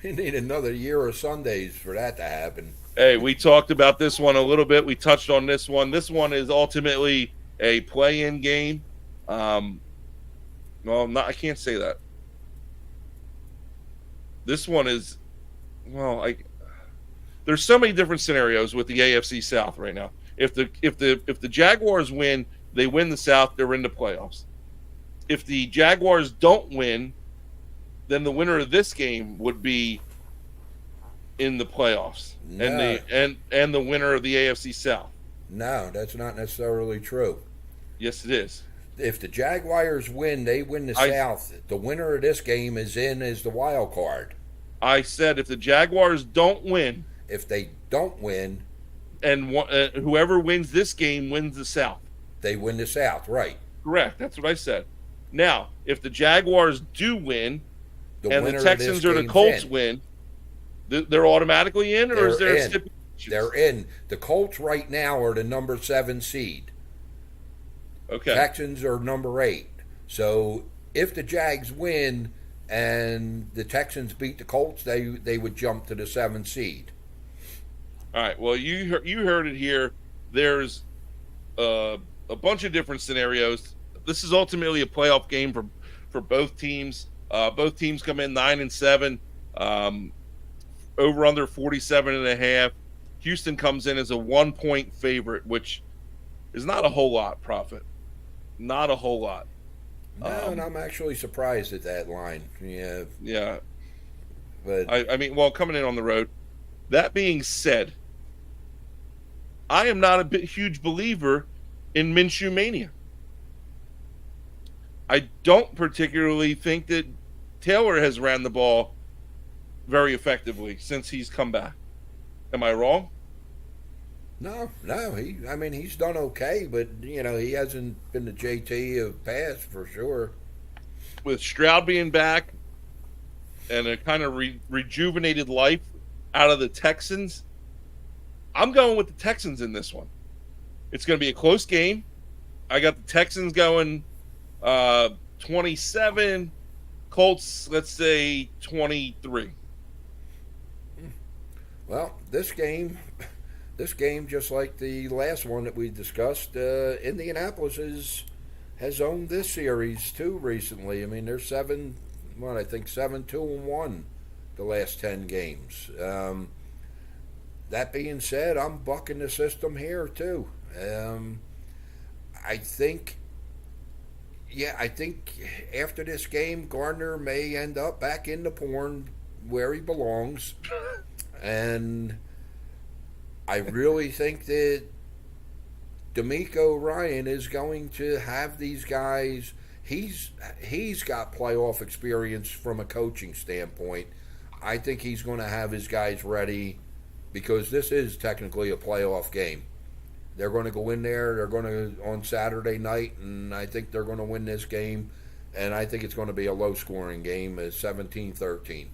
You need another year of Sundays for that to happen. Hey, we talked about this one a little bit. We touched on this one. This one is ultimately a play-in game. I can't say that. This one is, there's so many different scenarios with the AFC South right now. If the Jaguars win, they win the South, they're in the playoffs. If the Jaguars don't win, then the winner of this game would be in the playoffs, No. and the winner of the AFC South. No, that's not necessarily true. Yes, it is. If the Jaguars win, they win the South. The winner of this game is in as the wild card. I said if the Jaguars don't win, If they don't win, and whoever wins this game wins the South. they win the South, right? Correct. That's what I said. Now, if the Jaguars do win, and the Texans or the Colts win, they're automatically in, or is there a stipulation? They're in. The Colts right now are the number 7 seed. Okay. Texans are number 8. So if the Jags win and the Texans beat the Colts, they would jump to the 7th seed. All right. Well, you heard it here. There's a bunch of different scenarios. This is ultimately a playoff game for both teams. Both teams come in 9-7, over under 47.5. Houston comes in as a 1 point favorite, which is not a whole lot. Profit, not a whole lot. No, and I'm actually surprised at that line. Yeah, Yeah. but I mean, well, coming in on the road. That being said, I am not a huge believer in Minshew mania. I don't particularly think that Taylor has ran the ball very effectively since he's come back. Am I wrong? no, I mean, he's done okay, but he hasn't been the JT of past for sure. With Stroud being back and a kind of rejuvenated life out of the Texans, I'm going with the Texans in this one. It's going to be a close game. I got the Texans going 27, Colts, let's say 23. Well, this game, just like the last one that we discussed, Indianapolis has owned this series too recently. I mean, they're 7-2-1 the last 10 games. That being said, I'm bucking the system here too. I think after this game, Gardner may end up back in the porn where he belongs, and I really think that D'Amico Ryan is going to have these guys. He's got playoff experience from a coaching standpoint. I think he's going to have his guys ready because this is technically a playoff game. They're going to go in there. They're going to on Saturday night, and I think they're going to win this game. And I think it's going to be a low-scoring game, 17-13.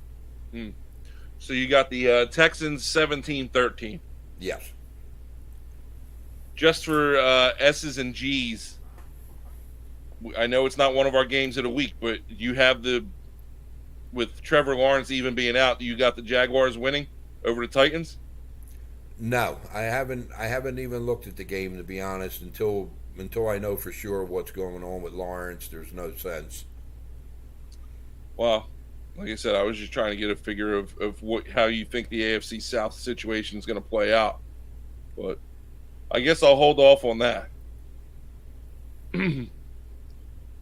So you got the Texans 17-13. Yes. Just for S's and G's, I know it's not one of our games of the week, but you have with Trevor Lawrence even being out, you got the Jaguars winning over the Titans? No, I haven't even looked at the game, to be honest, until I know for sure what's going on with Lawrence. There's no sense. Well, like I said, I was just trying to get a figure of how you think the AFC South situation is going to play out. But I guess I'll hold off on that.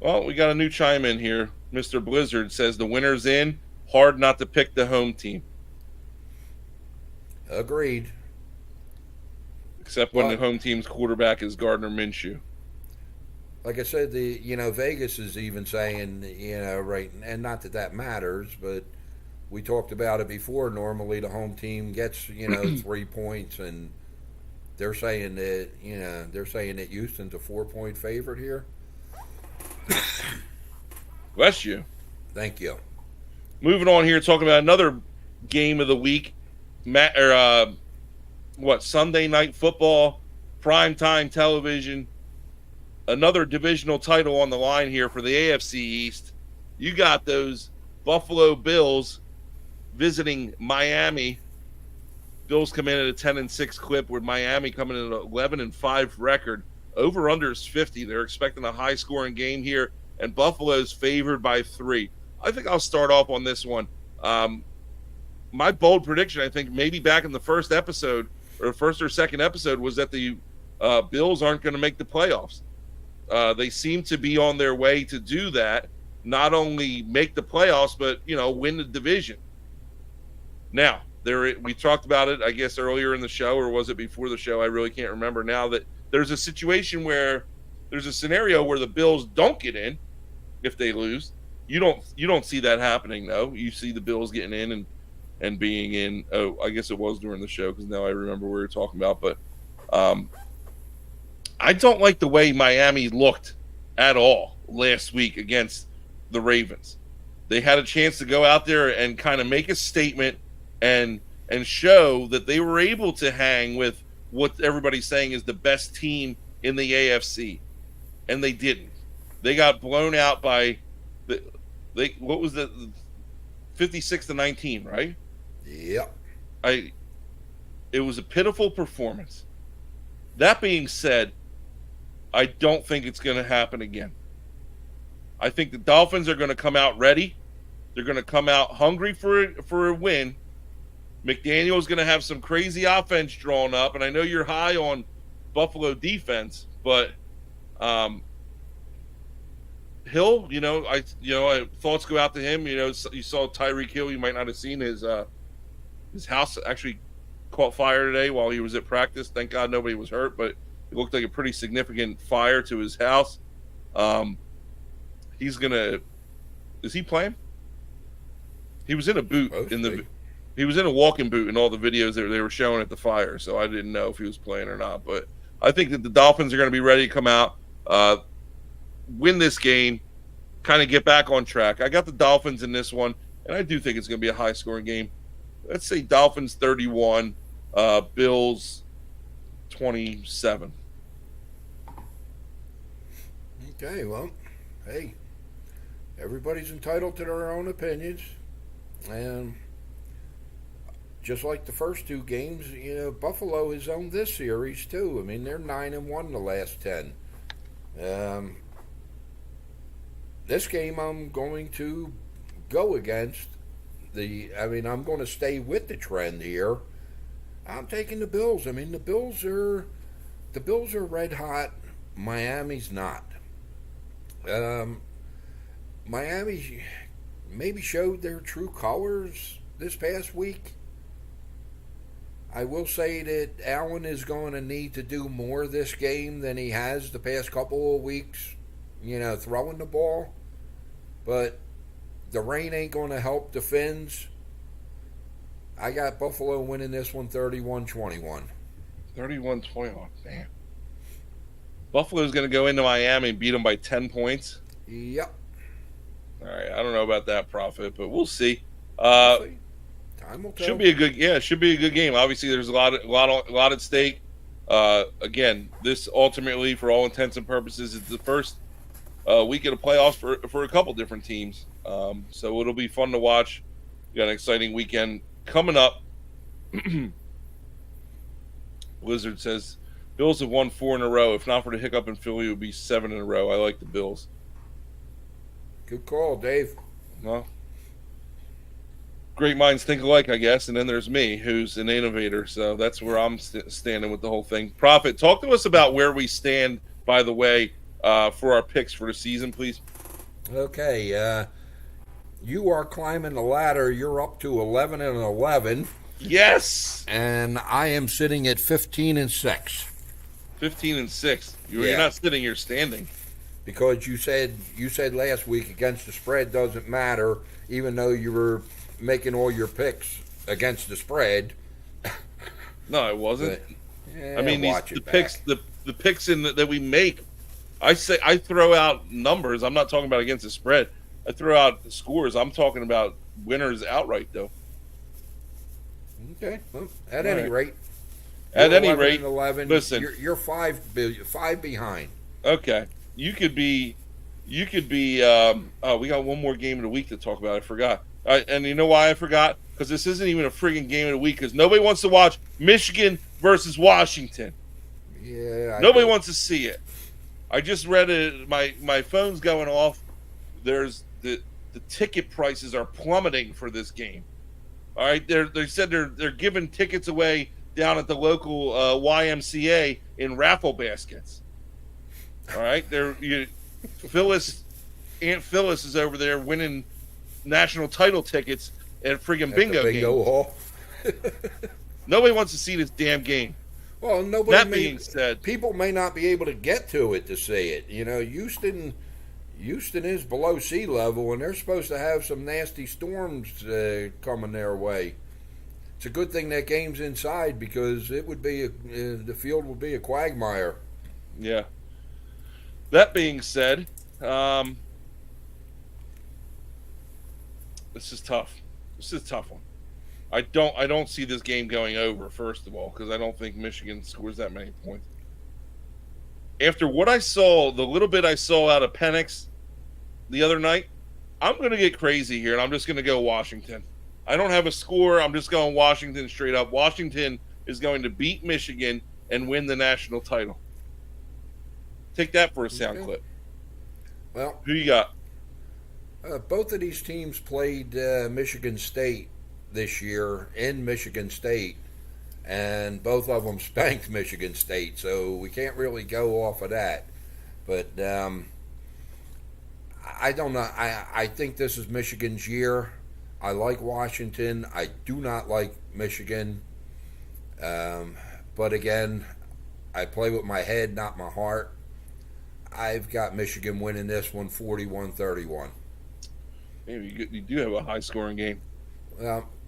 Well, we got a new chime in here. Mr. Blizzard says the winner's in. Hard not to pick the home team. Agreed. Except when the home team's quarterback is Gardner Minshew. Like I said, Vegas is even saying, right, and not that matters, but we talked about it before. Normally, the home team gets, 3 points, and they're saying that, Houston's a 4-point favorite here. Bless you. Thank you. Moving on here, talking about another game of the week. Sunday night football, primetime television, another divisional title on the line here for the AFC East. You got those Buffalo Bills visiting Miami. Bills come in at a 10-6 clip, with Miami coming in at an 11-5 record. Over/under is 50. They're expecting a high-scoring game here, and Buffalo's favored by 3. I think I'll start off on this one. My bold prediction, I think, maybe back in the first episode, or first or second episode, was that the Bills aren't going to make the playoffs. They seem to be on their way to do that, not only make the playoffs, but, win the division. Now, we talked about it, I guess, earlier in the show, or was it before the show? I really can't remember now, that there's a situation where there's a scenario where the Bills don't get in if they lose. You don't see that happening, though. You see the Bills getting in and being in. Oh, I guess it was during the show, because now I remember what we were talking about. But I don't like the way Miami looked at all last week against the Ravens. They had a chance to go out there and kind of make a statement and show that they were able to hang with what everybody's saying is the best team in the AFC, and they didn't. They got blown out by what was the 56-19, right? Yep. It was a pitiful performance. That being said, I don't think it's going to happen again. I think the Dolphins are going to come out ready. They're going to come out hungry for a win. McDaniel's going to have some crazy offense drawn up, and I know you're high on Buffalo defense, but Hill, thoughts go out to him. You saw Tyreek Hill. You might not have seen his house actually caught fire today while he was at practice. Thank God nobody was hurt, but it looked like a pretty significant fire to his house. Is he playing? He was in a boot he was in a walking boot in all the videos that they were showing at the fire, so I didn't know if he was playing or not. But I think that the Dolphins are going to be ready to come out, win this game, kind of get back on track. I got the Dolphins in this one, and I do think it's going to be a high-scoring game. Let's say Dolphins 31, Bills 27. Okay, well, hey, everybody's entitled to their own opinions, and just like the first two games, Buffalo has owned this series too. I mean, they're 9-1 the last 10. This game, I'm going to go against I'm going to stay with the trend here. I'm taking the Bills. I mean, the Bills are red hot. Miami's not. Miami maybe showed their true colors this past week. I will say that Allen is going to need to do more this game than he has the past couple of weeks, throwing the ball. But the rain ain't going to help the Finns. I got Buffalo winning this one 31-21. 31-21, damn. Buffalo's going to go into Miami and beat them by 10 points? Yep. All right, I don't know about that, Prophet, but we'll see. Time will tell. Should be a good game. Obviously, there's a lot at stake. Again, this ultimately, for all intents and purposes, is the first week of the playoffs for a couple different teams. So it'll be fun to watch. We got an exciting weekend coming up. Blizzard says Bills have won 4 in a row. If not for the hiccup in Philly, it would be 7 in a row. I like the Bills. Good call, Dave. Well, great minds think alike, I guess. And then there's me, who's an innovator. So that's where I'm standing with the whole thing. Prophet, talk to us about where we stand, by the way, for our picks for the season, please. Okay. You are climbing the ladder. You're up to 11-11. Yes. And I am sitting at 15-6. 15-6. You're not sitting, you're standing. Because you said last week against the spread doesn't matter, even though you were making all your picks against the spread. No, it wasn't. But, I mean, the picks that we make. I throw out numbers. I'm not talking about against the spread. I throw out the scores. I'm talking about winners outright, though. Okay. Well, at any rate. At any rate, 11. Listen, you're five behind. Okay. You could be. We got one more game of the week to talk about. I forgot. And you know why I forgot? Because this isn't even a friggin' game of the week. Because nobody wants to watch Michigan versus Washington. Yeah. Nobody wants to see it. I just read it. My phone's going off. There's the ticket prices are plummeting for this game. All right, they said they're giving tickets away down at the local YMCA in raffle baskets. All right, Aunt Phyllis is over there winning national title tickets at friggin' bingo hall. Nobody wants to see this damn game. Well, That being said, people may not be able to get to it to see it. Houston is below sea level, and they're supposed to have some nasty storms coming their way. It's a good thing that game's inside because it would be the field would be a quagmire. Yeah. That being said, this is tough. This is a tough one. I don't see this game going over, first of all, because I don't think Michigan scores that many points. After what I saw, the little bit I saw out of Penix the other night, I'm going to get crazy here, and I'm just going to go Washington. I don't have a score. I'm just going Washington straight up. Washington is going to beat Michigan and win the national title. Take that for a sound clip. Well, Who you got? both of these teams played Michigan State this year in Michigan State, and both of them spanked Michigan State, so we can't really go off of that. But I don't know. I think this is Michigan's year. I like Washington. I do not like Michigan. But again, I play with my head, not my heart. I've got Michigan winning this one 41-31. Maybe you do have a high scoring game.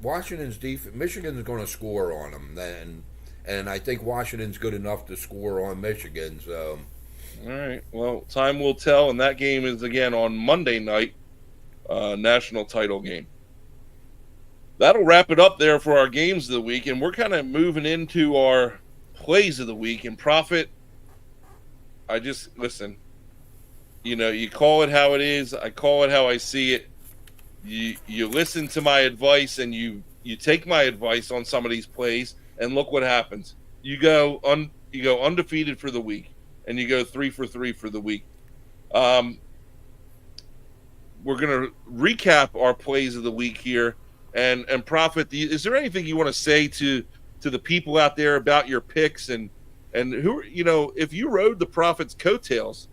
Washington's defense, Michigan's going to score on them, and I think Washington's good enough to score on Michigan. So, all right. Well, time will tell, and that game is again on Monday night, national title game. That'll wrap it up there for our games of the week, and we're kind of moving into our plays of the week. And Proffet, I just listen. You know, you call it how it is. I call it how I see it. You listen to my advice, and you take my advice on some of these plays, and look what happens. You go undefeated for the week, and you go 3 for 3 for the week. We're gonna recap our plays of the week here, and Proffet, is there anything you want to say to the people out there about your picks and who, you know, if you rode the Proffet's coattails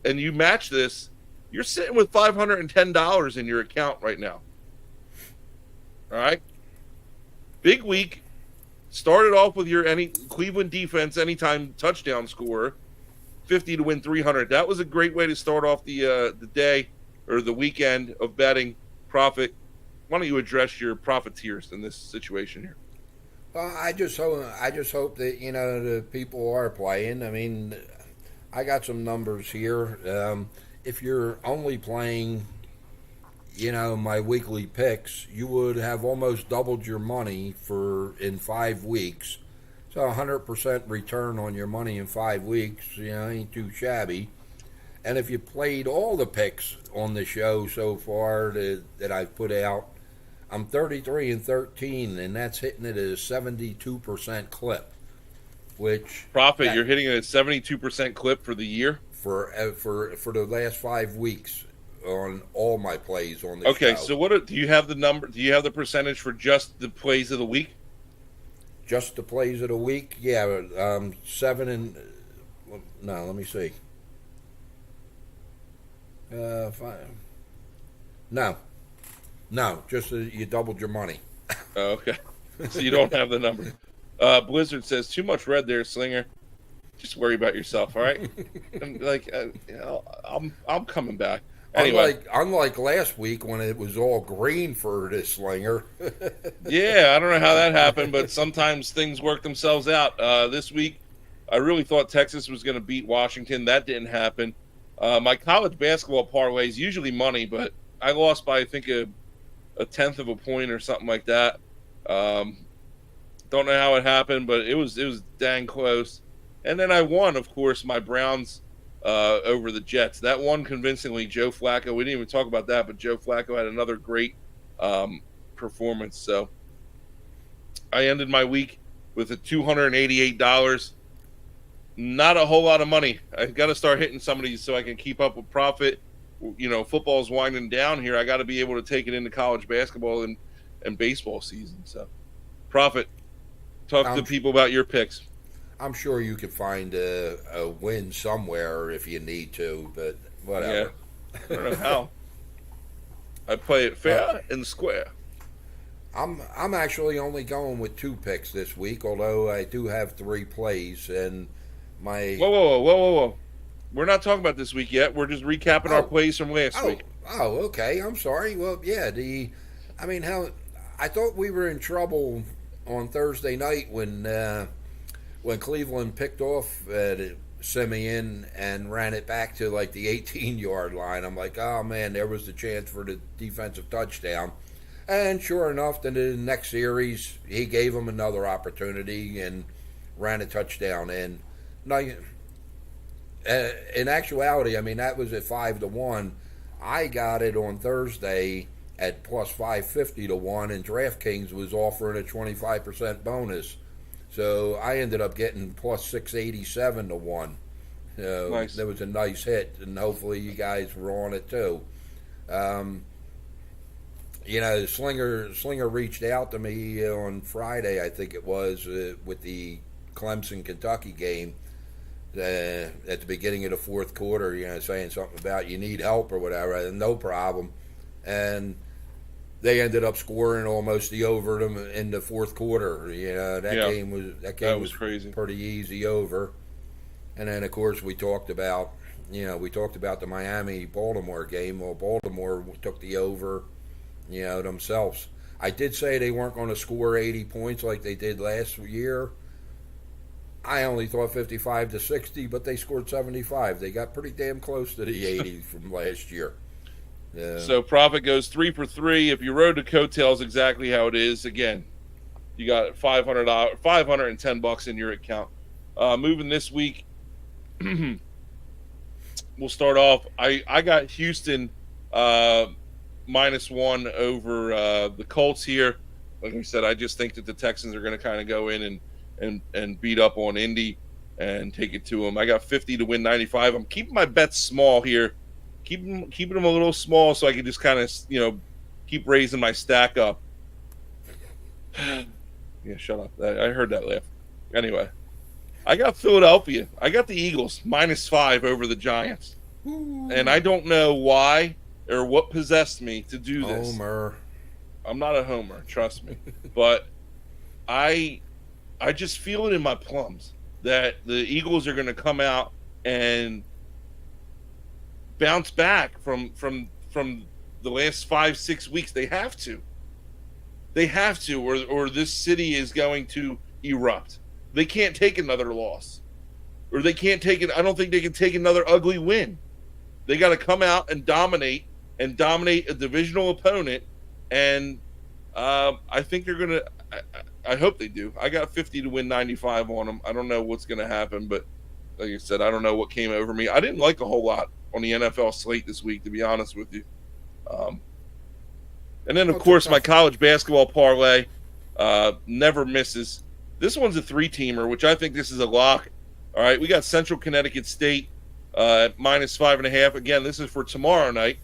and you match this, you're sitting with $510 in your account right now. All right. Big week. Started off with your Cleveland defense anytime touchdown scorer, 50 to win 300. That was a great way to start off the day or the weekend of betting. Proffet, why don't you address your profiteers in this situation here? well, I just hope that the people are playing. I mean, I got some numbers here. If you're only playing, my weekly picks, you would have almost doubled your money in 5 weeks. So 100% return on your money in 5 weeks, ain't too shabby. And if you played all the picks on the show so far that I've put out, I'm 33-13, and that's hitting it at a 72% clip. Which Proffet, you're hitting it at 72% clip for the year for the last 5 weeks on all my plays on the show. Okay, so do you have the number? Do you have the percentage for just the plays of the week? Just the plays of the week, yeah. 7 and no, let me see. 5. No, just you doubled your money. Okay, so you don't have the number. Blizzard says too much red there, Slinger. Just worry about yourself, all right? I'm coming back. Anyway, unlike last week when it was all green for this Slinger. Yeah, I don't know how that happened, but sometimes things work themselves out. This week, I really thought Texas was going to beat Washington. That didn't happen. My college basketball parlay is usually money, but I lost by, I think, a tenth of a point or something like that. Don't know how it happened, but it was dang close. And then I won, of course, my Browns over the Jets. That won convincingly. Joe Flacco, we didn't even talk about that, but Joe Flacco had another great performance. So I ended my week with a $288. Not a whole lot of money. I've got to start hitting some of these so I can keep up with Proffet. Football's winding down here. I got to be able to take it into college basketball and baseball season. So, Proffet, talk to people about your picks. I'm sure you could find a win somewhere if you need to, but whatever. Yeah. I don't know how. I play it fair and square. I'm actually only going with 2 picks this week, although I do have 3 plays and my. Whoa! We're not talking about this week yet. We're just recapping our plays from last week. Oh, okay. I'm sorry. Well, yeah. How I thought we were in trouble on Thursday night when Cleveland picked off Simeon and ran it back to like the 18-yard line. I'm like, oh man, there was the chance for the defensive touchdown. And sure enough, then the next series, he gave him another opportunity and ran a touchdown in. Now, in actuality, that was at 5-1. I got it on Thursday at plus 550 to 1, and DraftKings was offering a 25% bonus. So I ended up getting plus 687 to 1. So Nice. that was a nice hit, and hopefully you guys were on it too. Um, Slinger reached out to me on Friday, I think it was, with the Clemson Kentucky game at the beginning of the fourth quarter. Saying something about you need help or whatever. And no problem, and they ended up scoring almost the over in the fourth quarter. That game was crazy. Pretty easy over. And then of course we talked about the Miami Baltimore game. Well, Baltimore took the over, themselves. I did say they weren't going to score 80 points like they did last year. I only thought 55 to 60, but they scored 75. They got pretty damn close to the 80 from last year. So Proffet goes 3 for 3. If you rode the coattails exactly how it is, again, you got $510 in your account. Moving this week, we'll start off. I got Houston -1 over the Colts here. Like I said, I just think that the Texans are going to kind of go in and beat up on Indy and take it to them. I got 50 to win 95. I'm keeping my bets small here. Keeping them a little small so I can just kind of, keep raising my stack up. Yeah, shut up. I heard that laugh. Anyway, I got Philadelphia. I got the Eagles -5 over the Giants. Ooh. And I don't know why or what possessed me to do this. Homer. I'm not a homer, trust me. But I just feel it in my plums that the Eagles are going to come out and bounce back from the last 5-6 weeks. They have to, or this city is going to erupt. They can't take another loss, or they can't take it. I don't think they can take another ugly win. They got to come out and dominate a divisional opponent, and I think they're gonna. I hope they do. I got 50 to win 95 on them. I don't know what's going to happen, but like I said, I don't know what came over me. I didn't like a whole lot on the NFL slate this week, to be honest with you. And then, of course, my college basketball parlay never misses. This one's a 3-teamer, which I think this is a lock. All right, we got Central Connecticut State at -5.5. Again, this is for tomorrow night.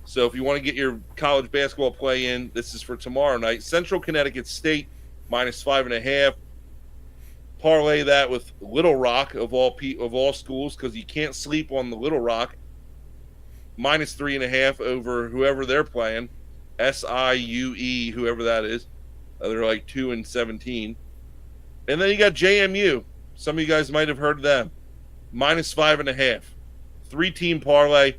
So if you want to get your college basketball play in, this is for tomorrow night. Central Connecticut State -5.5. Parlay that with Little Rock of all schools, because you can't sleep on the Little Rock. -3.5 over whoever they're playing, SIUE, whoever that is. They're like 2-17. And then you got JMU. Some of you guys might have heard of them. -5.5. 3-team parlay.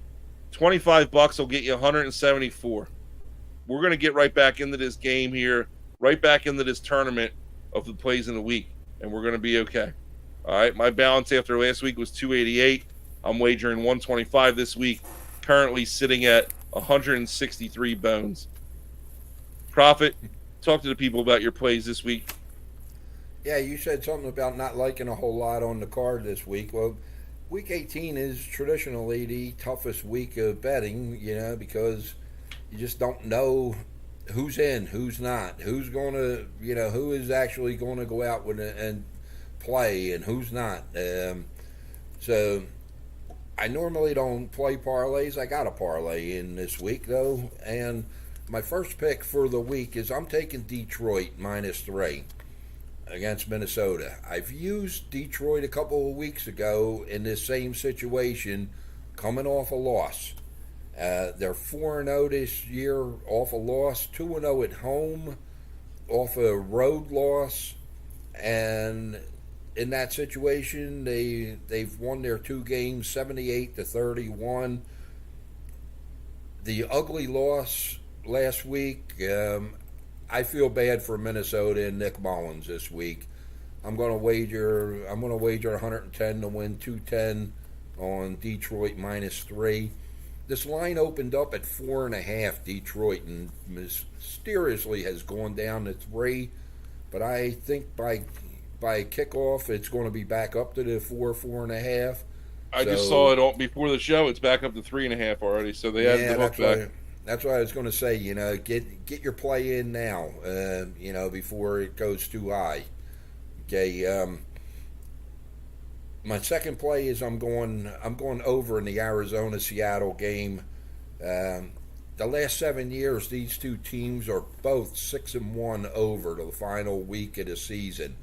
$25 will get you 174. We're going to get right back into this game here, right back into this tournament of the plays in the week, and we're going to be okay. All right, my balance after last week was 288. I'm wagering 125 this week, currently sitting at 163 bones. Proffet, talk to the people about your plays this week. Yeah, you said something about not liking a whole lot on the card this week. Well, Week 18 is traditionally the toughest week of betting, because you just don't know who's in, who's not, who's going to, who is actually going to go out and play and who's not. So I normally don't play parlays. I got a parlay in this week, though, and my first pick for the week is I'm taking Detroit -3. Against Minnesota. I've used Detroit a couple of weeks ago in this same situation, coming off a loss. They're 4-0 this year off a loss, 2-0 at home off a road loss, and in that situation, they've won their 2 games, 78-31. The ugly loss last week. I feel bad for Minnesota and Nick Mullins this week. I'm going to wager 110 to win 210 on Detroit -3. This line opened up at 4.5 Detroit and mysteriously has gone down to 3. But I think by kickoff it's going to be back up to the 4.5. I just saw it before the show. It's back up to 3.5 already. So they had the hook back. That's what I was going to say. Get your play in now. Before it goes too high. Okay. My second play is I'm going over in the Arizona Seattle game. The last 7 years, these two teams are both 6-1 over to the final week of the season.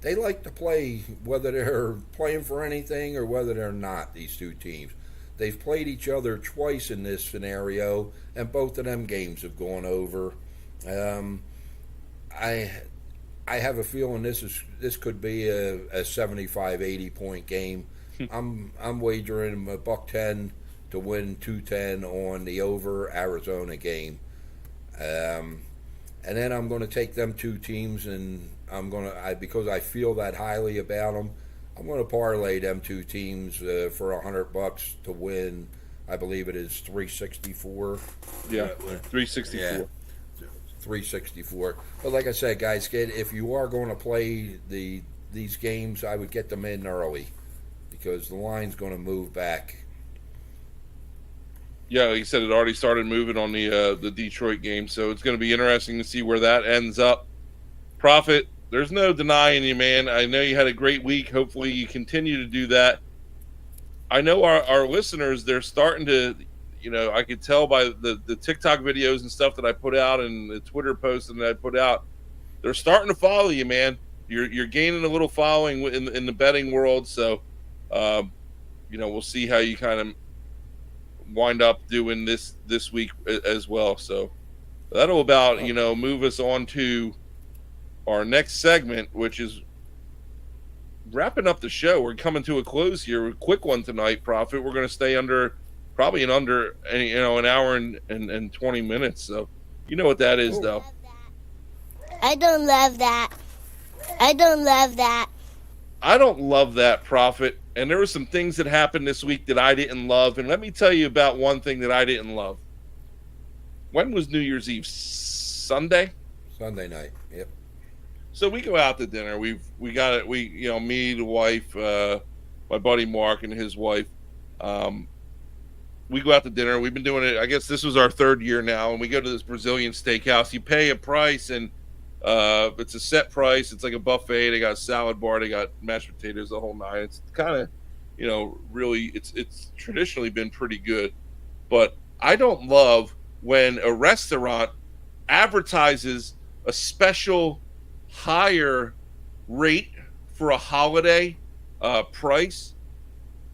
They like to play whether they're playing for anything or whether they're not. These two teams, they've played each other twice in this scenario, and both of them games have gone over. Um, I I have a feeling this could be a 75, 80 point game. I'm wagering a buck 10 to win 210 on the over Arizona game. And then I'm going to take them two teams, and because I feel that highly about them, I'm going to parlay them two teams for $100 to win. I believe it is 364. Yeah, 364. Yeah, 364. But like I said, guys, if you are going to play these games, I would get them in early because the line's going to move back. Yeah, like you said, it already started moving on the Detroit game, so it's going to be interesting to see where that ends up. Prophet, there's no denying you, man. I know you had a great week. Hopefully you continue to do that. I know our listeners, they're starting to, I could tell by the TikTok videos and stuff that I put out and the Twitter posts that I put out, they're starting to follow you, man. You're gaining a little following in the betting world, so we'll see how you kind of wind up doing this week as well. So that'll about move us on to our next segment, which is wrapping up the show. We're coming to a close here. A quick one tonight, Prophet. We're going to stay under an hour and 20 minutes. So you know what that is, though. I don't love that. I don't love that. I don't love that, Prophet. And there were some things that happened this week that I didn't love. And let me tell you about one thing that I didn't love. When was New Year's Eve? Sunday? Sunday night. Yep. So we go out to dinner. We got it. Me, the wife, my buddy Mark, and his wife. We go out to dinner. We've been doing it. I guess this was our third year now, and we go to this Brazilian steakhouse. You pay a price, and it's a set price. It's like a buffet. They got a salad bar. They got mashed potatoes, the whole nine. It's kind of, really. It's traditionally been pretty good, but I don't love when a restaurant advertises a special higher rate for a holiday price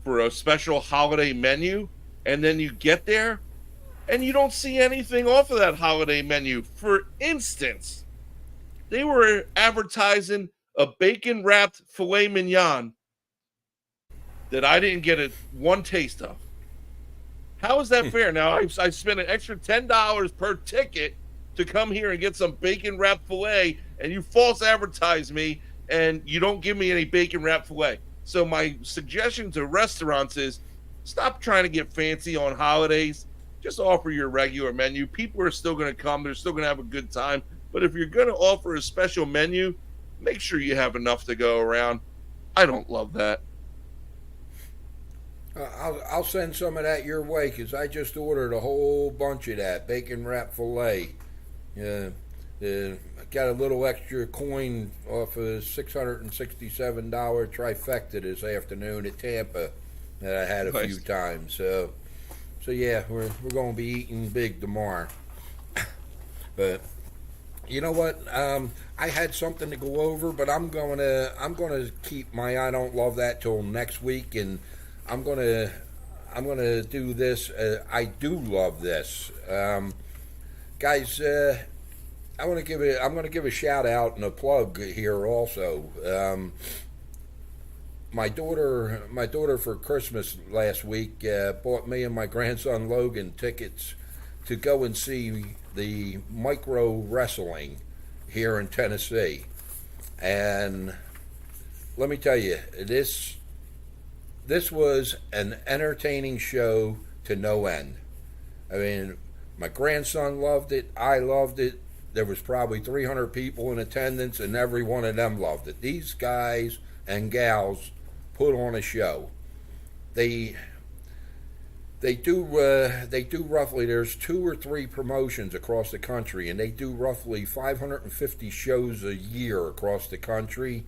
for a special holiday menu, and then you get there and you don't see anything off of that holiday menu. For instance, they were advertising a bacon wrapped filet mignon that I didn't get one taste of. How is that fair? Now I spent an extra $10 per ticket to come here and get some bacon wrapped filet, and you false advertise me and you don't give me any bacon wrapped filet. So my suggestion to restaurants is stop trying to get fancy on holidays. Just offer your regular menu. People are still going to come. They're still going to have a good time. But if you're going to offer a special menu, make sure you have enough to go around. I don't love that. I'll send some of that your way because I just ordered a whole bunch of that bacon wrap filet. I got a little extra coin off a $667 trifecta this afternoon at Tampa that I had a few times. So yeah, we're going to be eating big tomorrow. But you know what? I had something to go over, but I'm going to keep my I don't love that till next week, and I'm gonna do this. I do love this, guys. I'm gonna give a shout out and a plug here also. My daughter for Christmas last week bought me and my grandson Logan tickets to go and see the micro wrestling here in Tennessee, and let me tell you this. This was an entertaining show to no end. I mean, my grandson loved it. I loved it. There was probably 300 people in attendance, and every one of them loved it. These guys and gals put on a show. They do roughly. There's 2 or 3 promotions across the country, and they do roughly 550 shows a year across the country.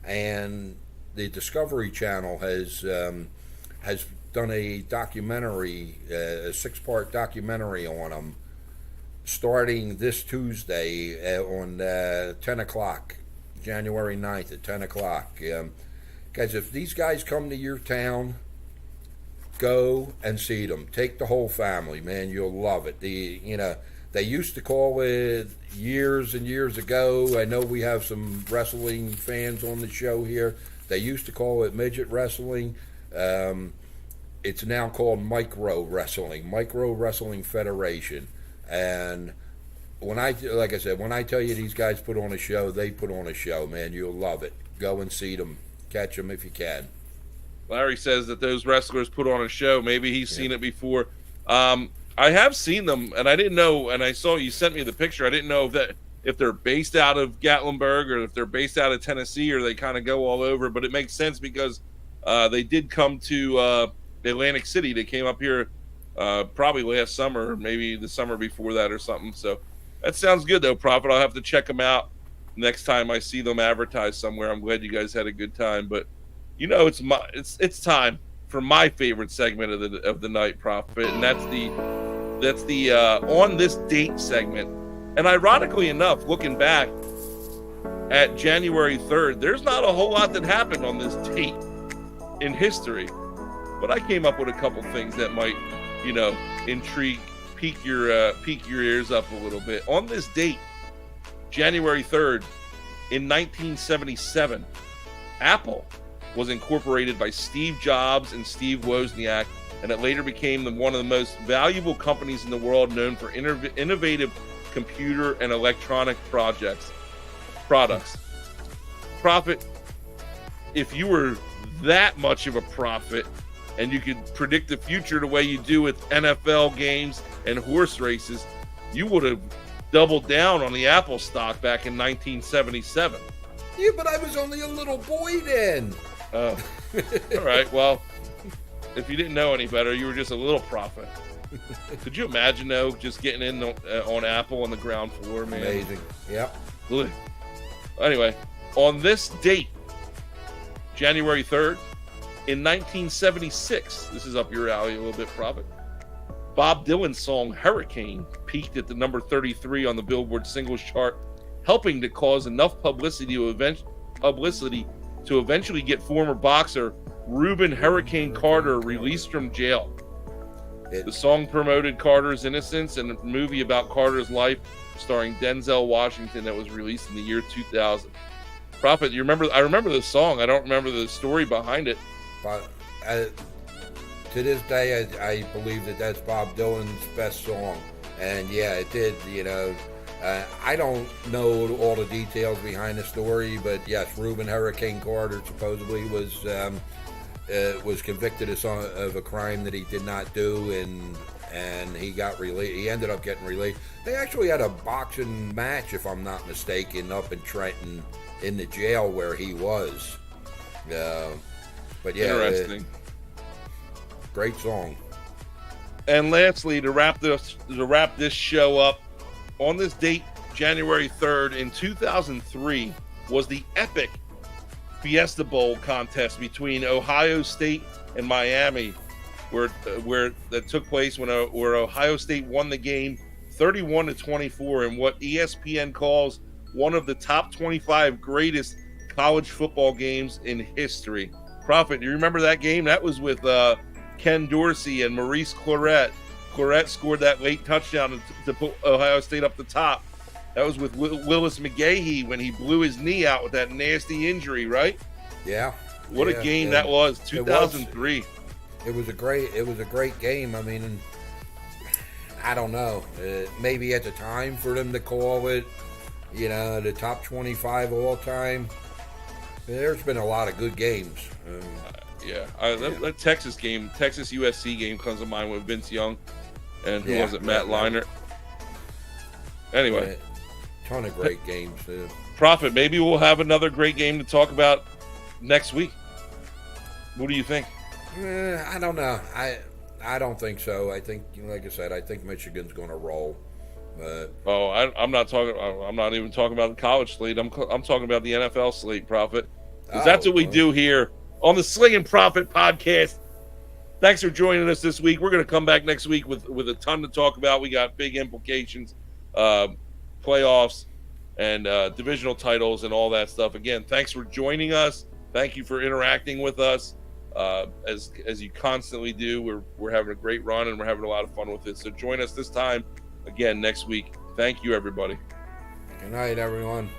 and the Discovery Channel has done a documentary, a 6-part documentary on them, starting this Tuesday on 10 o'clock, January 9th at 10 o'clock. Guys, if these guys come to your town, go and see them. Take the whole family, man. You'll love it. They used to call it years and years ago. I know we have some wrestling fans on the show here. They used to call it midget wrestling. It's now called Micro Wrestling Federation. And like I said, when I tell you these guys put on a show, they put on a show, man. You'll love it. Go and see them. Catch them if you can. Larry says that those wrestlers put on a show. Maybe he's seen it before. I have seen them, and I didn't know. And I saw you sent me the picture. I didn't know if they're based out of Gatlinburg or if they're based out of Tennessee, or they kind of go all over. But it makes sense because they did come to Atlantic City. They came up here probably last summer, maybe the summer before that or something. So that sounds good, though, Prophet. I'll have to check them out next time I see them advertised somewhere. I'm glad you guys had a good time. But it's time for my favorite segment of the night, Prophet, and that's the on this date segment. And ironically enough, looking back at January 3rd, there's not a whole lot that happened on this date in history. But I came up with a couple things that might, intrigue, pique your ears up a little bit. On this date, January 3rd, in 1977, Apple was incorporated by Steve Jobs and Steve Wozniak, and it later became one of the most valuable companies in the world, known for innovative computer and electronic products. Prophet, if you were that much of a prophet and you could predict the future the way you do with NFL games and horse races, you would have doubled down on the Apple stock back in 1977. Yeah, but I was only a little boy then. Oh, all right. Well, if you didn't know any better, you were just a little prophet. Could you imagine, though, just getting in on Apple on the ground floor, man? Amazing. Yep. Ugh. Anyway, on this date, January 3rd, in 1976, this is up your alley a little bit, Prophet, Bob Dylan's song Hurricane peaked at the number 33 on the Billboard singles chart, helping to cause enough publicity to eventually get former boxer Reuben Hurricane Carter released from jail. The song promoted Carter's innocence and a movie about Carter's life starring Denzel Washington that was released in the year 2000. Prophet, I remember the song. I don't remember the story behind it. But to this day, I believe that's Bob Dylan's best song. And yeah, it did, I don't know all the details behind the story, but yes, Reuben Hurricane Carter supposedly was convicted of a crime that he did not do, and he got released. He ended up getting released. They actually had a boxing match, if I'm not mistaken, up in Trenton in the jail where he was. But yeah, interesting. Great song. And lastly, to wrap this show up, on this date, January 3rd, in 2003, was the epic Fiesta Bowl contest between Ohio State and Miami, where that took place where Ohio State won the game 31-24 in what ESPN calls one of the top 25 greatest college football games in history. Prophet, do you remember that game? That was with Ken Dorsey and Maurice Clarett. Clarett scored that late touchdown to put Ohio State up the top. That was with Willis McGahee when he blew his knee out with that nasty injury, right? Yeah. What a game that was, 2003. It was a great game. I mean, I don't know. Maybe at the time for them to call it, the top 25 all time. There's been a lot of good games. That Texas USC game comes to mind with Vince Young and who was it, Matt Leinart. Anyway, ton of great games. Prophet, maybe we'll have another great game to talk about next week. What do you think? I don't know. I don't think so. I think, like I said, I think Michigan's going to roll. I'm not even talking about the college slate. I'm talking about the NFL slate, Prophet. because that's what we do here on the Sling'n Proffet podcast. Thanks for joining us this week. We're going to come back next week with a ton to talk about. We got big implications, playoffs, and divisional titles and all that stuff. Again, thanks for joining us. Thank you for interacting with us as you constantly do. We're having a great run, and we're having a lot of fun with it. So join us this time again next week. Thank you, everybody. Good night, everyone.